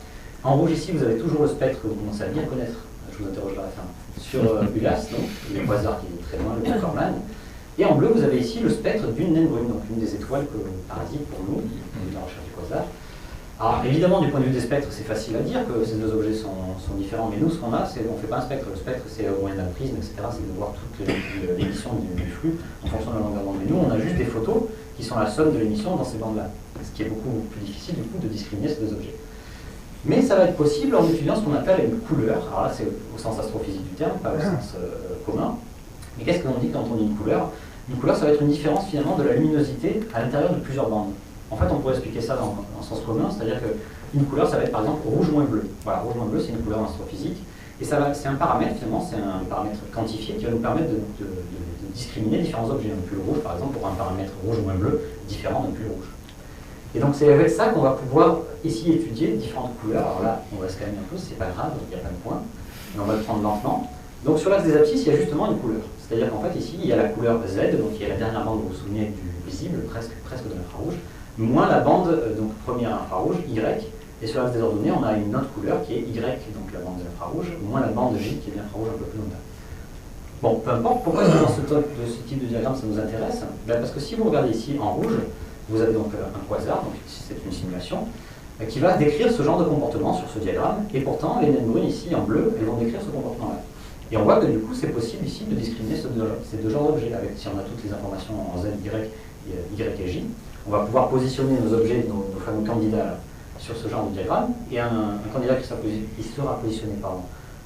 En rouge, ici, vous avez toujours le spectre que vous commencez à bien connaître. Je vous interroge à la fin. Sur ULAS, donc, le quasar qui est très loin, le Corman. Et en bleu, vous avez ici le spectre d'une naine brune, donc une des étoiles que parasite pour nous, dans la recherche du quasar. Alors évidemment, du point de vue des spectres, c'est facile à dire que ces deux objets sont différents, mais nous, ce qu'on a, c'est on ne fait pas un spectre. Le spectre, c'est au moyen d'un prisme, etc. C'est de voir toute l'émission du flux en fonction de la longueur d'onde. Mais nous, on a juste des photos qui sont la somme de l'émission dans ces bandes-là, ce qui est beaucoup plus difficile, du coup, de discriminer ces deux objets. Mais ça va être possible en utilisant ce qu'on appelle une couleur. Alors là, c'est au sens astrophysique du terme, pas au sens commun. Mais qu'est-ce qu'on dit quand on dit une couleur? Une couleur, ça va être une différence finalement de la luminosité à l'intérieur de plusieurs bandes. En fait, on pourrait expliquer ça en sens commun, c'est-à-dire qu'une couleur, ça va être par exemple rouge moins bleu. Voilà, rouge moins bleu, c'est une couleur en astrophysique. Et c'est un paramètre, finalement, c'est un paramètre quantifié qui va nous permettre de discriminer différents objets. Un pull rouge, par exemple, pour un paramètre rouge moins bleu différent d'un pull rouge. Et donc c'est avec ça qu'on va pouvoir ici étudier différentes couleurs. Alors là, on va se calmer un peu, c'est pas grave, il y a plein de points, mais on va le prendre lentement. Donc sur l'axe des abscisses, il y a justement une couleur. C'est-à-dire qu'en fait, ici, il y a la couleur Z, donc il y a la dernière bande, vous vous souvenez, du visible, presque de l'infrarouge, moins la bande, donc première infrarouge, Y, et sur l'axe des ordonnées, on a une autre couleur qui est Y, donc la bande de l'infrarouge, moins la bande J, qui est l'infrarouge un peu plus longtemps. Bon, peu importe, pourquoi dans ce type de diagramme ça nous intéresse? Ben parce que si vous regardez ici en rouge, vous avez donc un quasar, donc c'est une simulation, qui va décrire ce genre de comportement sur ce diagramme, et pourtant, les naines brunes ici en bleu, elles vont décrire ce comportement-là. Et on voit que du coup, c'est possible ici de discriminer ces deux genres d'objets. Si on a toutes les informations en Z, Y et J, on va pouvoir positionner nos objets, nos fameux candidats, sur ce genre de diagramme. Et un candidat qui sera positionné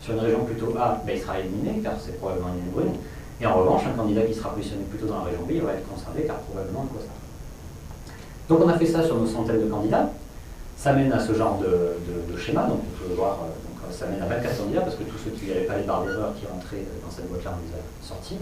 sur une région plutôt A, ben, il sera éliminé, car c'est probablement une ligne brune. Et en revanche, un candidat qui sera positionné plutôt dans la région B, il va être conservé, car probablement un quasar. Donc on a fait ça sur nos centaines de candidats. Ça mène à ce genre de schéma. Donc on peut voir, ça mène à 24 candidats, parce que tous ceux qui n'avaient pas les barres d'erreur qui rentraient dans cette boîte-là, on les a sortis.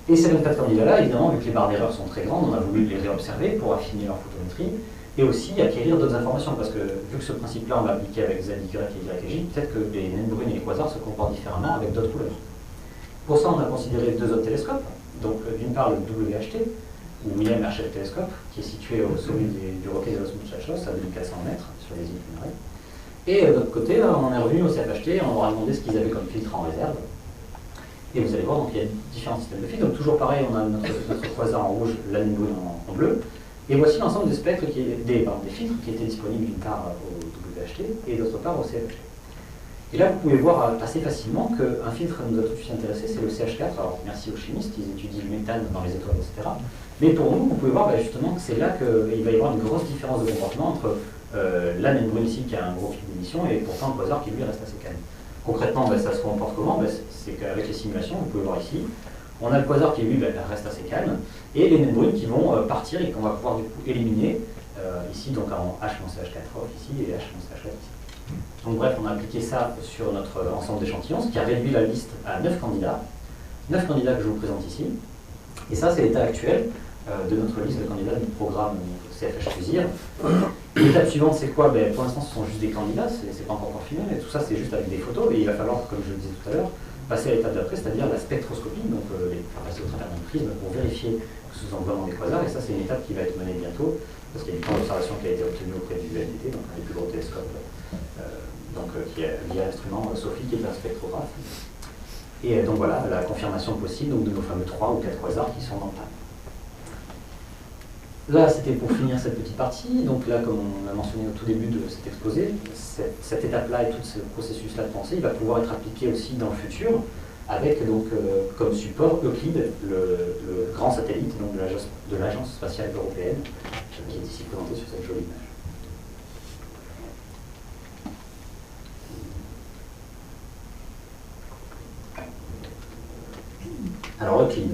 Et ces 24 candidats-là, évidemment, vu que les barres d'erreur sont très grandes, on a voulu les réobserver pour affiner leur photométrie et aussi acquérir d'autres informations, parce que vu que ce principe-là, on l'a appliqué avec Z, Y et J, peut-être que les naines brunes et les quasars se comportent différemment avec d'autres couleurs. Pour ça, on a considéré deux autres télescopes. Donc, d'une part, le WHT, ou William Herschel Telescope, qui est situé au sommet du rocher de Los Muchachos, à 2400 mètres, sur les îles Canaries. Et de l'autre côté, là, on en est revenu au CFHT, on leur a demandé ce qu'ils avaient comme filtre en réserve. Et vous allez voir, donc, il y a différents systèmes de filtres. Donc toujours pareil, on a notre quasar en rouge, la naine brune en bleu. Et voici l'ensemble des spectres, des filtres qui étaient disponibles d'une part au WHT et d'autre part au CFHT. Et là, vous pouvez voir assez facilement qu'un filtre nous a tout de suite intéressé, c'est le CH4. Alors merci aux chimistes, ils étudient le méthane dans les étoiles, etc. Mais pour nous, vous pouvez voir justement que c'est là qu'il va y avoir une grosse différence de comportement entre la naine brune ici qui a un gros fil d'émission et pourtant le quasar qui lui reste assez calme. Concrètement, ça se comporte comment? C'est qu'avec les simulations, vous pouvez voir ici, on a le quasar qui lui reste assez calme, et les naines brunes qui vont partir et qu'on va pouvoir du coup éliminer, ici donc en H-CH4 off ici et H-CH4 ici. Donc bref, on a appliqué ça sur notre ensemble d'échantillons, ce qui a réduit la liste à 9 candidats. 9 candidats que je vous présente ici. Et ça, c'est l'état actuel de notre liste de candidats du programme CFH Fusir. L'étape suivante, c'est quoi? Pour l'instant, ce sont juste des candidats, c'est pas encore confirmé, mais tout ça, c'est juste avec des photos, et il va falloir, comme je le disais tout à l'heure, passer à l'étape d'après, c'est-à-dire la spectroscopie, donc faire passer au travers d'un prisme pour vérifier que ce sont vraiment des quasars, et ça, c'est une étape qui va être menée bientôt, parce qu'il y a une grande observation qui a été obtenue auprès du LDT, donc un des plus gros télescopes, qui est via l'instrument SOFI, qui est un spectrographe. Et donc voilà, la confirmation possible donc, de nos fameux 3 ou 4 quasars qui sont dans le tas. Là, c'était pour finir cette petite partie. Donc là, comme on l'a mentionné au tout début de cet exposé, cette étape-là et tout ce processus-là de pensée, il va pouvoir être appliqué aussi dans le futur, avec donc comme support Euclide, le grand satellite donc, de l'Agence spatiale européenne, qui est ici présenté sur cette jolie image. Alors Euclide,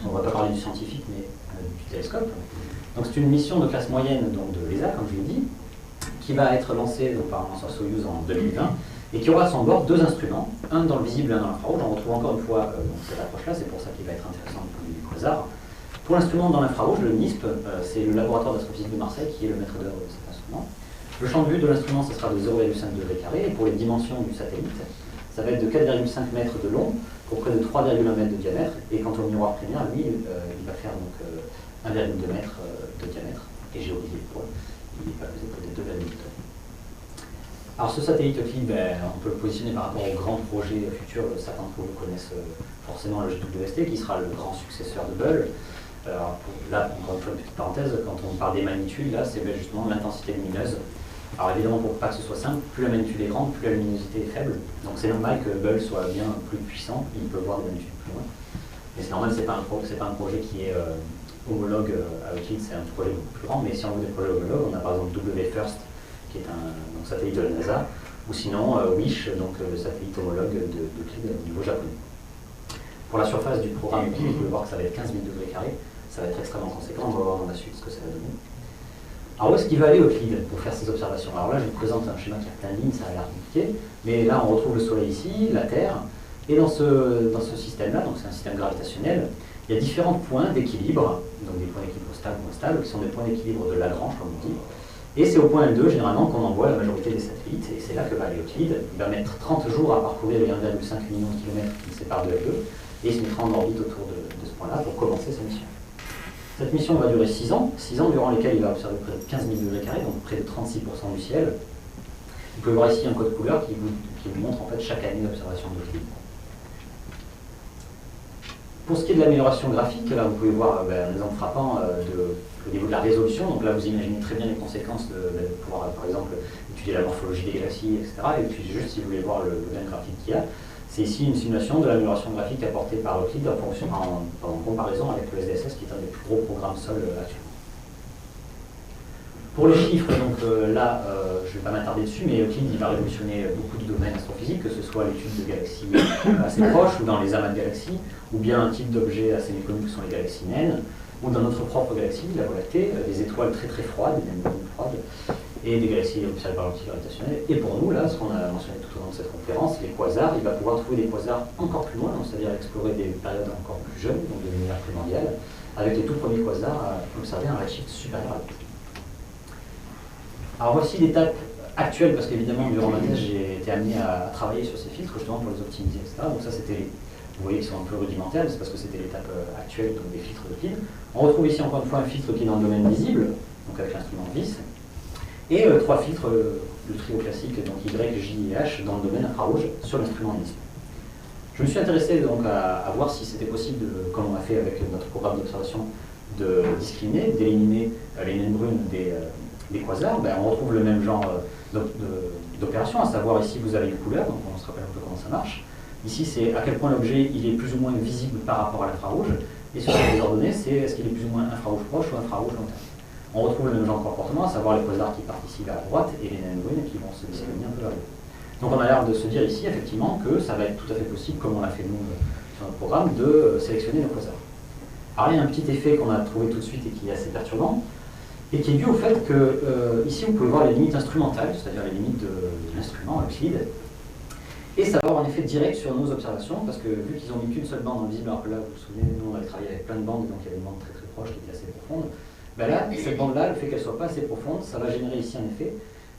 on ne va pas parler du scientifique, mais du télescope. Donc c'est une mission de classe moyenne donc de l'ESA, comme je l'ai dit, qui va être lancée donc, par un lanceur Soyuz en 2020, et qui aura à son bord deux instruments, un dans le visible et un dans l'infrarouge. On retrouve encore une fois cette approche-là, c'est pour ça qu'il va être intéressant du point de vue du quasar. Pour l'instrument dans l'infrarouge, le NISP, c'est le laboratoire d'astrophysique de Marseille qui est le maître d'œuvre de cet instrument. Le champ de vue de l'instrument, ce sera de 0,5 degrés carrés, et pour les dimensions du satellite, ça va être de 4,5 mètres de long pour près de 3,1 mètres de diamètre, et quant au miroir primaire, lui, il va faire donc 1,2 mètres de diamètre, et j'ai oublié le poids, il va peser près de 2,8 tonnes. Alors ce satellite Euclide, on peut le positionner par rapport au grand projet futur, certains d'entre vous connaissent forcément le JWST, qui sera le grand successeur de Hubble. Alors, là, encore une fois, une petite parenthèse, quand on parle des magnitudes, là, c'est justement l'intensité lumineuse. Alors évidemment, pour pas que ce soit simple, plus la magnitude est grande, plus la luminosité est faible. Donc c'est normal que Hubble soit bien plus puissant, il peut voir des magnitudes plus loin. Mais c'est normal, c'est pas un projet qui est homologue à Euclide, c'est un projet beaucoup plus grand. Mais si on veut des projets homologues, on a par exemple WFIRST, qui est un satellite de la NASA, ou sinon WISH, donc le satellite homologue d'Euclide au niveau japonais. Pour la surface du programme Euclide, vous pouvez voir que ça va être 15 000 degrés carrés, ça va être extrêmement conséquent, on va voir dans la suite ce que ça va donner. Alors où est-ce qu'il va aller Euclide pour faire ses observations? Alors là, je vous présente un schéma qui a plein de lignes, ça a l'air compliqué, mais là on retrouve le Soleil ici, la Terre, et dans ce système-là, donc c'est un système gravitationnel, il y a différents points d'équilibre, donc des points d'équilibre stables ou instables, qui sont des points d'équilibre de Lagrange, comme on dit. Et c'est au point L2, généralement, qu'on envoie la majorité des satellites, et c'est là que va aller Euclide. Il va mettre 30 jours à parcourir les 1,5 million de kilomètres qui le séparent de L2, et il se mettra en orbite autour de ce point-là pour commencer sa mission. Cette mission va durer 6 ans durant lesquels il va observer près de 15 000 degrés carrés, donc près de 36% du ciel. Vous pouvez voir ici un code couleur qui vous montre en fait chaque année d'observation d'Euclide. Pour ce qui est de l'amélioration graphique, là vous pouvez voir un exemple frappant au niveau de la résolution. Donc là vous imaginez très bien les conséquences de pouvoir par exemple étudier la morphologie des galaxies, etc. Et puis juste si vous voulez voir le gain graphique qu'il y a, C'est ici une simulation de l'amélioration graphique apportée par Euclid en comparaison avec le SDSS, qui est un des plus gros programmes SOL actuellement. Pour les chiffres, donc là, je ne vais pas m'attarder dessus, mais Euclid il va révolutionner beaucoup de domaines astrophysiques, que ce soit l'étude de galaxies assez proches ou dans les amas de galaxies, ou bien un type d'objets assez méconnus que sont les galaxies naines, ou dans notre propre galaxie, la Voie lactée, des étoiles très très froides, des naines froides, et des galaxies observées par l'antigravitationnel. Et pour nous, là, ce qu'on a mentionné tout au long de cette conférence, les quasars, il va pouvoir trouver des quasars encore plus loin, c'est-à-dire explorer des périodes encore plus jeunes, donc de l'univers primordial, avec les tout premiers quasars observés à un redshift supérieur à 8. Alors voici l'étape actuelle, parce qu'évidemment, durant ma thèse, j'ai été amené à travailler sur ces filtres, justement pour les optimiser, etc. Donc ça, c'était, vous voyez qu'ils sont un peu rudimentaires, c'est parce que c'était l'étape actuelle donc des filtres Euclid. On retrouve ici encore une fois un filtre qui est dans le domaine visible, donc avec l'instrument VIS, et trois filtres, le trio classique, donc Y, J et H, dans le domaine infrarouge, sur l'instrument NISM. Je me suis intéressé donc à voir si c'était possible, comme on a fait avec notre programme d'observation, de discriminer, d'éliminer les naines brunes des quasars. Ben, on retrouve le même genre d'opération, à savoir ici vous avez une couleur, donc on se rappelle un peu comment ça marche. Ici c'est à quel point l'objet il est plus ou moins visible par rapport à l'infrarouge, et sur les ordonnées c'est est-ce qu'il est plus ou moins infrarouge proche ou infrarouge lointain. On retrouve le même genre de comportement, à savoir les quasars qui partent ici vers la droite et les naines brunes qui vont se discriminer un peu vers le haut. Donc on a l'air de se dire ici effectivement que ça va être tout à fait possible, comme on l'a fait nous sur notre programme, de sélectionner nos quasars. Alors il y a un petit effet qu'on a trouvé tout de suite et qui est assez perturbant, et qui est dû au fait que ici vous pouvez voir les limites instrumentales, c'est-à-dire les limites de l'instrument Euclid, et ça va avoir un effet direct sur nos observations, parce que vu qu'ils ont mis qu'une seule bande invisible, alors que là vous vous souvenez, nous on avait travaillé avec plein de bandes, donc il y avait une bande très très proche qui était assez profonde, ben là, cette bande-là, le fait qu'elle soit pas assez profonde, ça va générer ici un effet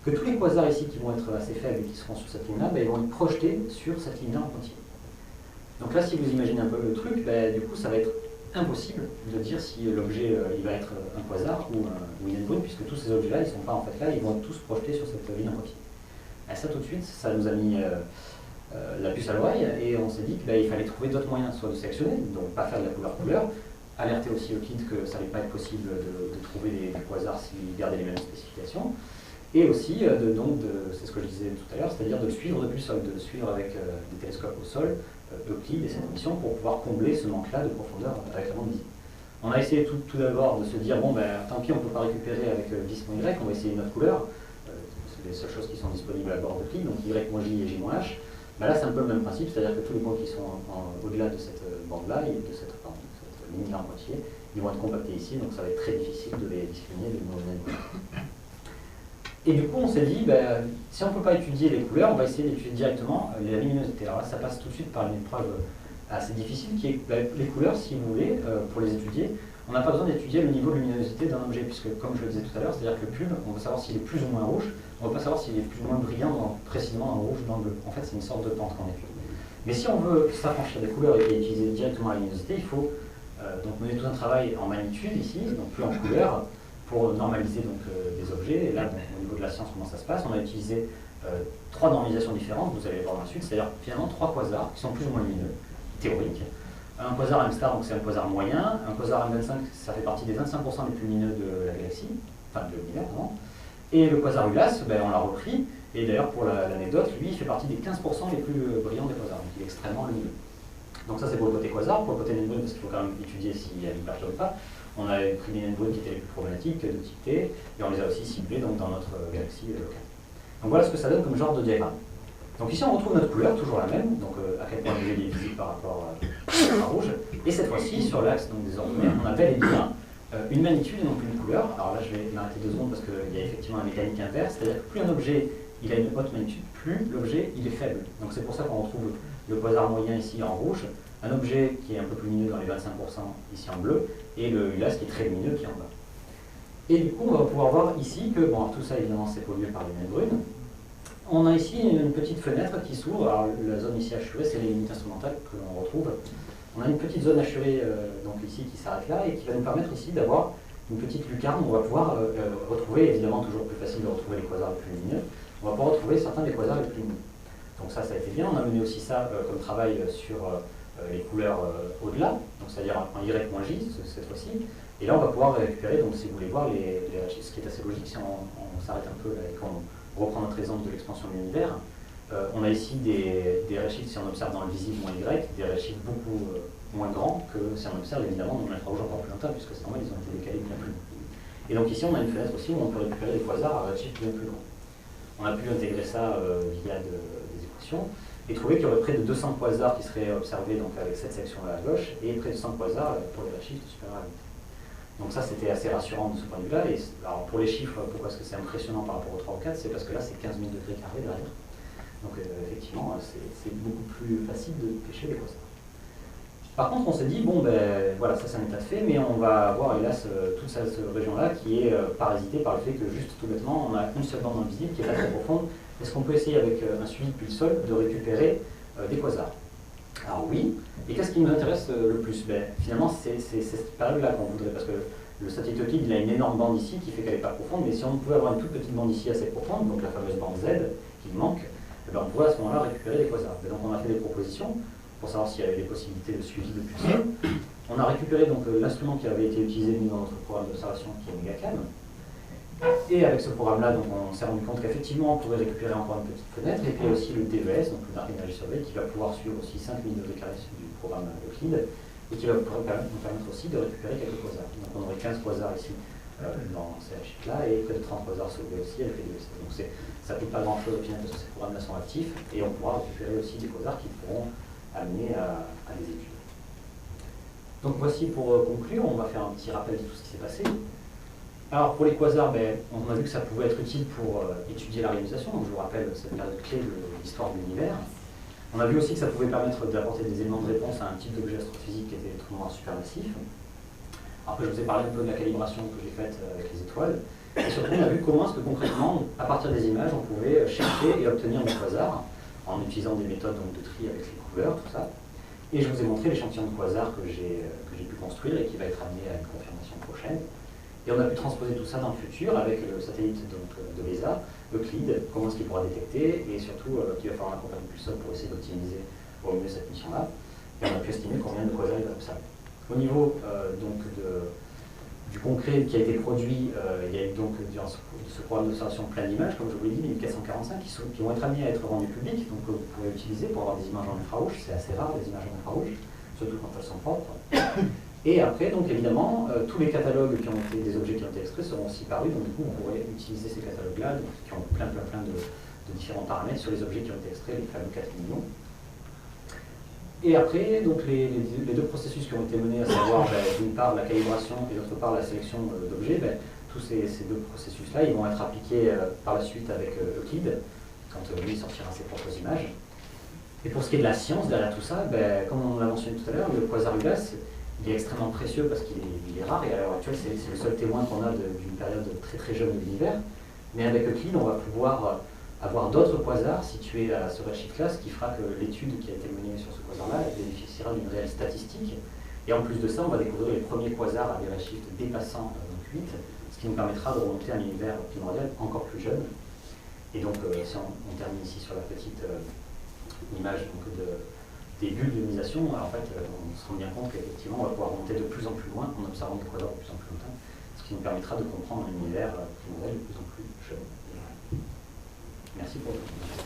que tous les quasars ici qui vont être assez faibles et qui seront sur cette ligne-là, ben, ils vont être projetés sur cette ligne-là en continu. Donc là, si vous imaginez un peu le truc, ben, du coup ça va être impossible de dire si l'objet il va être un quasar ou une naine brune, puisque tous ces objets-là, ils ne sont pas en fait là, ils vont être tous projetés sur cette ligne en continu. Et ça tout de suite, ça nous a mis la puce à l'oreille, et on s'est dit qu'il fallait trouver d'autres moyens, soit de sélectionner, donc pas faire de la couleur-couleur, alerter aussi Euclid que ça n'allait pas être possible de trouver des quasars s'ils gardaient les mêmes spécifications, et aussi, c'est ce que je disais tout à l'heure, c'est-à-dire de suivre depuis le sol, de suivre avec des télescopes au sol, Euclid et cette mission pour pouvoir combler ce manque-là de profondeur avec la bande visible. On a essayé tout d'abord de se dire, bon ben tant pis on ne peut pas récupérer avec VIS.Y, on va essayer une autre couleur, c'est les seules choses qui sont disponibles à bord d'Euclid, donc Y-J et J-H. Ben là c'est un peu le même principe, c'est-à-dire que tous les points qui sont au-delà de cette bande-là, et de cette ligne-là en entier, ils vont être compactés ici, donc ça va être très difficile de les discriminer de nos naines. Et du coup, on s'est dit, ben, si on ne peut pas étudier les couleurs, on va essayer d'étudier directement la luminosité. Alors là, ça passe tout de suite par une épreuve assez difficile, qui est ben, les couleurs, si vous voulez, pour les étudier, on n'a pas besoin d'étudier le niveau de luminosité d'un objet, puisque, comme je le disais tout à l'heure, c'est-à-dire que le cube, on veut savoir s'il est plus ou moins rouge, on ne veut pas savoir s'il est plus ou moins brillant, précisément dans le rouge ou dans le bleu. En fait, c'est une sorte de pente qu'on étudie. Mais si on veut s'affranchir des couleurs et utiliser directement la luminosité, il faut donc mener tout un travail en magnitude ici, donc plus en couleur, pour normaliser donc, des objets. Et là, bon, au niveau de la science, comment ça se passe? On a utilisé trois normalisations différentes, vous allez voir dans la suite, c'est-à-dire finalement trois quasars qui sont plus ou moins lumineux, théoriques. Un quasar M-star, donc c'est un quasar moyen. Un quasar M25, ça fait partie des 25% les plus lumineux de la galaxie, enfin de l'univers, pardon. Et le quasar ULAS, ben, on l'a repris. Et d'ailleurs, pour l'anecdote, lui, il fait partie des 15% les plus brillants des quasars, donc il est extrêmement lumineux. Donc ça, c'est pour le côté quasar. Pour le côté naine brune, parce qu'il faut quand même étudier s'il y a une perturbe ou pas, on a pris des naines brunes qui étaient les plus problématiques, de type T, et on les a aussi ciblées donc, dans notre galaxie locale. Donc voilà ce que ça donne comme genre de diagramme. Donc ici, on retrouve notre couleur, toujours la même, donc à quel point l'objet est visible par rapport à rouge. Et cette fois-ci, sur l'axe des ordonnées, on a bel et bien une magnitude et non plus une couleur. Alors là, je vais m'arrêter 2 secondes parce qu'il y a effectivement une mécanique inverse, c'est-à-dire que plus un objet il a une haute magnitude, plus l'objet il est faible. Donc c'est pour ça qu'on retrouve le quasar moyen ici en rouge, un objet qui est un peu plus lumineux dans les 25% ici en bleu, et le ULAS qui est très lumineux qui est en bas. Et du coup, on va pouvoir voir ici que, bon, tout ça évidemment c'est pollué par les naines brunes. On a ici une petite fenêtre qui s'ouvre. Alors la zone ici hachurée, c'est les limites instrumentales que l'on retrouve. On a une petite zone hachurée donc ici qui s'arrête là et qui va nous permettre ici d'avoir une petite lucarne où on va pouvoir retrouver, évidemment toujours plus facile de retrouver les quasars les plus lumineux, on va pouvoir retrouver certains des quasars les plus lumineux. Donc ça a été bien. On a mené aussi ça comme travail sur les couleurs au-delà, donc c'est-à-dire en Y-J cette fois-ci. Et là on va pouvoir récupérer, donc si vous voulez voir, ce qui est assez logique si on s'arrête un peu là et qu'on reprend notre exemple de l'expansion de l'univers, On a ici des redshifts si on observe dans le visible moins Y, des redshifts beaucoup moins grands que si on observe évidemment dans l'infrarouge encore plus lointain, puisque c'est normal, ils ont été décalés bien plus loin. Et donc ici, on a une fenêtre aussi où on peut récupérer des quasars à redshift bien plus grand. On a pu intégrer ça via des équations et trouver qu'il y aurait près de 200 quasars qui seraient observés donc, avec cette section-là à gauche et près de 100 quasars pour les redshifts supérieurs à 8. Donc ça, c'était assez rassurant de ce point de vue-là. Et alors pour les chiffres, pourquoi est-ce que c'est impressionnant par rapport aux 3 ou 4? C'est parce que là, c'est 15 000 degrés carrés derrière. Donc effectivement, c'est beaucoup plus facile de pêcher les quasars. Par contre, on s'est dit, bon, ben voilà, ça c'est un état de fait, mais on va avoir, hélas, toute cette région-là qui est parasitée par le fait que, juste tout bêtement, on a une seule bande invisible qui est pas très profonde. Est-ce qu'on peut essayer, avec un suivi depuis le sol, de récupérer des quasars? Alors oui, et qu'est-ce qui nous intéresse le plus? Ben, finalement, c'est cette période-là qu'on voudrait, parce que le satellite Euclide, il a une énorme bande ici qui fait qu'elle n'est pas profonde, mais si on pouvait avoir une toute petite bande ici assez profonde, donc la fameuse bande Z qui manque, ben, on pourrait à ce moment-là récupérer des quasars. Et donc on a fait des propositions pour savoir s'il y avait des possibilités de suivi depuis le sol. On a récupéré donc l'instrument qui avait été utilisé dans notre programme d'observation qui est Megacam. Et avec ce programme-là, donc on s'est rendu compte qu'effectivement on pouvait récupérer encore une petite fenêtre, et puis aussi le DES, donc le Dark Energy Survey, qui va pouvoir suivre aussi 5000 degrés carrés du programme Euclide, et qui va nous permettre aussi de récupérer quelques quasars. Donc on aurait 15 quasars ici dans ces chiffres-là, et près de 30 quasars sauvés aussi avec les DES. Donc ça ne coûte pas grand-chose au final parce que ces programmes-là sont actifs, et on pourra récupérer aussi des quasars qui pourront amener à des études. Donc voici pour conclure, on va faire un petit rappel de tout ce qui s'est passé. Alors pour les quasars, ben, on a vu que ça pouvait être utile pour étudier la réalisation, donc je vous rappelle cette période clé de l'histoire de l'univers. On a vu aussi que ça pouvait permettre d'apporter des éléments de réponse à un type d'objet astrophysique qui était les trous noirs supermassifs. Après je vous ai parlé un peu de la calibration que j'ai faite avec les étoiles, et surtout on a vu comment est-ce que concrètement, à partir des images, on pouvait chercher et obtenir des quasars en utilisant des méthodes donc, de tri avec les couleurs, tout ça. Et je vous ai montré l'échantillon de quasars que j'ai pu construire et qui va être amené à une confirmation prochaine. Et on a pu transposer tout ça dans le futur avec le satellite donc, de l'ESA, Euclide, comment est-ce qu'il pourra détecter, et surtout qu'il va falloir accompagner plus sol pour essayer d'optimiser au mieux cette mission-là. Et on a pu estimer combien de quasars il va observer. Au niveau donc du concret qui a été produit, il y a eu donc durant ce programme d'observation plein d'images, comme je vous l'ai dit, 1445, qui vont être amenés à être rendus publics, donc que vous pourrez utiliser pour avoir des images en infrarouge. C'est assez rare les images en infrarouge, surtout quand elles sont propres. Et après, donc évidemment, tous les catalogues qui ont été, des objets qui ont été extraits seront aussi parus, donc du coup on pourrait utiliser ces catalogues-là, qui ont plein de différents paramètres sur les objets qui ont été extraits, les fameux 4 millions. Et après, donc les deux processus qui ont été menés, à savoir d'une part la calibration et d'autre part la sélection d'objets, tous ces deux processus-là, ils vont être appliqués par la suite avec Euclide, quand lui sortira ses propres images. Et pour ce qui est de la science derrière tout ça, comme on l'a mentionné tout à l'heure, le quasar ULAS, il est extrêmement précieux parce qu'il est rare, et à l'heure actuelle, c'est le seul témoin qu'on a d'une période très très jeune de l'univers. Mais avec Euclide, on va pouvoir avoir d'autres quasars situés à ce redshift-là, ce qui fera que l'étude qui a été menée sur ce quasar-là bénéficiera d'une réelle statistique. Et en plus de ça, on va découvrir les premiers quasars à des redshifts dépassant donc 8, ce qui nous permettra de remonter à un univers primordial encore plus jeune. Et donc, si on termine ici sur la petite image donc, des bulles d'ionisation, en fait, on se rend bien compte qu'effectivement, on va pouvoir remonter de plus en plus loin en observant des quasars de plus en plus lointains, ce qui nous permettra de comprendre un univers primordial de plus en plus jeune. Merci pour votre attention.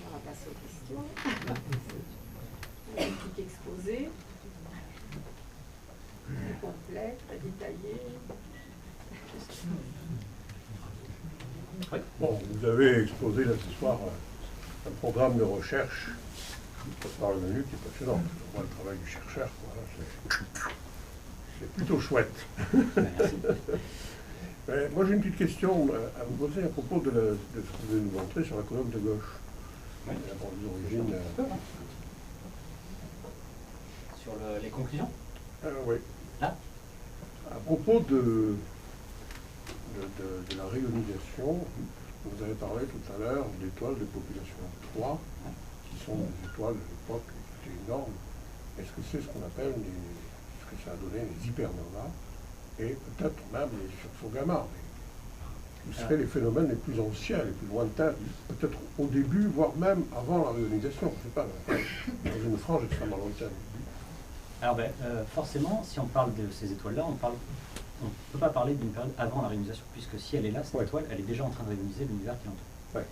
On va passer aux questions. Un petit exposé. Très complet, très détaillé. Bon, vous avez exposé là ce soir un programme de recherche par le menu qui est passionnant. Moi, le travail du chercheur, c'est plutôt chouette. Moi, j'ai une petite question à vous poser à propos de ce que vous venez nous montrer sur la colonne de gauche. Oui. D'origine. Sur les conclusions? Oui. Là? À propos de la réionisation, vous avez parlé tout à l'heure d'étoiles de population 3, qui sont des étoiles de l'époque qui étaient énormes. Est-ce que c'est ce qu'on appelle ce que ça a donné les hypernovas, et peut-être même les sursauts gamma? qui seraient les phénomènes les plus anciens, les plus lointains, peut-être au début, voire même avant la réionisation, je ne sais pas, dans une frange extrêmement lointaine. Alors forcément, si on parle de ces étoiles-là, on ne peut pas parler d'une période avant la réionisation, puisque si elle est là, cette étoile, elle est déjà en train de réioniser l'univers qui l'entoure. Ouais.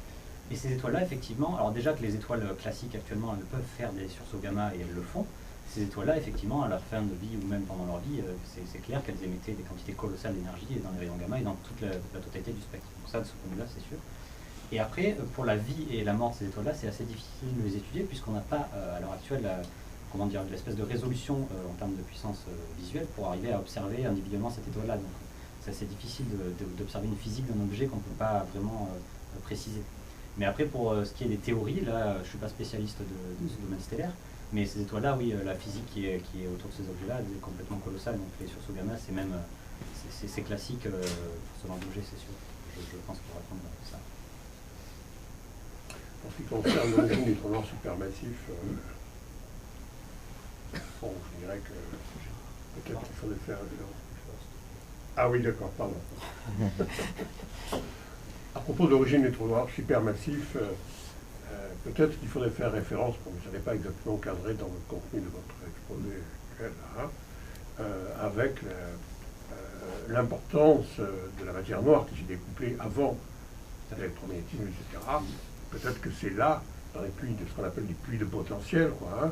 Et ces étoiles-là, effectivement, alors déjà que les étoiles classiques actuellement, elles peuvent faire des sursauts gamma et elles le font, ces étoiles-là, effectivement, à la fin de vie ou même pendant leur vie, c'est clair qu'elles émettaient des quantités colossales d'énergie dans les rayons gamma et dans toute la totalité du spectre. Donc ça, de ce point de vue-là, c'est sûr. Et après, pour la vie et la mort de ces étoiles-là, c'est assez difficile de les étudier puisqu'on n'a pas, à l'heure actuelle, comment dire, l'espèce de résolution en termes de puissance visuelle pour arriver à observer individuellement cette étoile-là. Donc c'est assez difficile d'observer une physique d'un objet qu'on ne peut pas vraiment préciser. Mais après, pour ce qui est des théories, là, je ne suis pas spécialiste de ce domaine stellaire, mais ces étoiles-là, oui, la physique qui est autour de ces objets-là est complètement colossale. Donc les sursauts gamma, c'est même c'est classique pour ce genre d'objet, c'est sûr. Je pense pour répondre à ça. En ce qui concerne l'origine des trous noirs supermassifs, bon, je dirais que peut-être qu'il faudrait faire... Ah oui, d'accord, pardon. À propos de l'origine des trous noirs supermassifs, peut-être qu'il faudrait faire référence, bon, mais ça n'est pas exactement cadré dans le contenu de votre exposé actuel, hein, avec l'importance de la matière noire qui s'est découplée avant l'électromagnétisme, etc. Peut-être que c'est là, dans les puits de ce qu'on appelle des puits de potentiel, quoi, hein,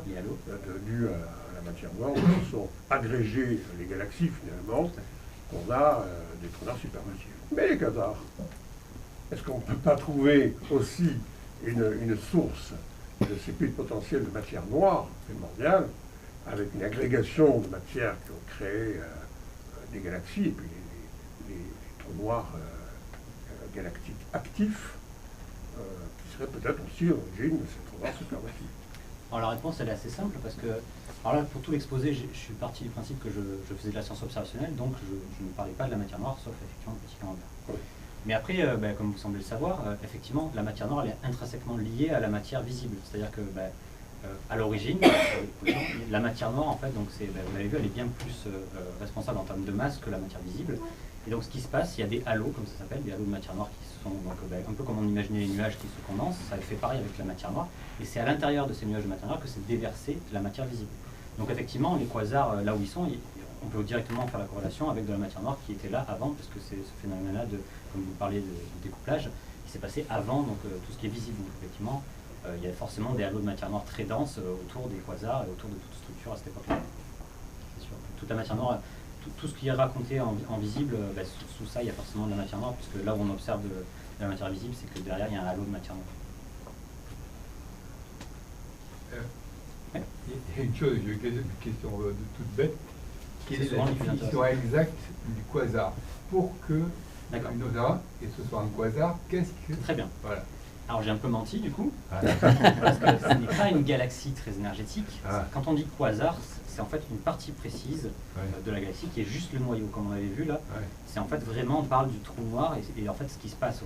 dus à la matière noire, où se sont agrégées les galaxies finalement, qu'on a des trous noirs supermassifs. Mais les quasars, est-ce qu'on ne peut pas trouver aussi une source de ces puits de potentiel de matière noire primordiale, avec une agrégation de matière qui ont créé des galaxies, et puis les trous noirs galactiques actifs, qui seraient peut-être aussi l'origine de ces trous noirs supermassifs? Alors la réponse elle est assez simple parce que, alors là pour tout l'exposé, je suis parti du principe que je faisais de la science observationnelle, donc je ne parlais pas de la matière noire, sauf effectivement le petit camembert. Oui. Mais après, comme vous semblez le savoir, effectivement la matière noire elle est intrinsèquement liée à la matière visible, c'est-à-dire que à l'origine, la matière noire en fait, donc vous l'avez vu, elle est bien plus responsable en termes de masse que la matière visible. Et donc ce qui se passe, il y a des halos, comme ça s'appelle, des halos de matière noire qui sont donc un peu comme on imaginait les nuages qui se condensent, ça fait pareil avec la matière noire, et c'est à l'intérieur de ces nuages de matière noire que c'est déversé de la matière visible. Donc effectivement, les quasars, là où ils sont, on peut directement faire la corrélation avec de la matière noire qui était là avant, parce que c'est ce phénomène-là, comme vous parlez de découplage, qui s'est passé avant donc, tout ce qui est visible. Donc effectivement, il y a forcément des halos de matière noire très denses autour des quasars et autour de toute structure à cette époque-là. C'est sûr. Toute la matière noire, tout ce qui est raconté en visible, sous ça, il y a forcément de la matière noire, puisque là où on observe de la matière visible, c'est que derrière, il y a un halo de matière noire. Il y a une chose, j'ai une question toute bête. Quelle est la définition exacte du quasar? Pour que une OSA, et ce soit un quasar, qu'est-ce que... Très bien. Voilà. Alors j'ai un peu menti du coup, parce que ce n'est pas une galaxie très énergétique. Quand on dit quasar, c'est en fait une partie précise de la galaxie qui est juste le noyau, comme on avait vu là. C'est en fait vraiment, on parle du trou noir et en fait ce qui se passe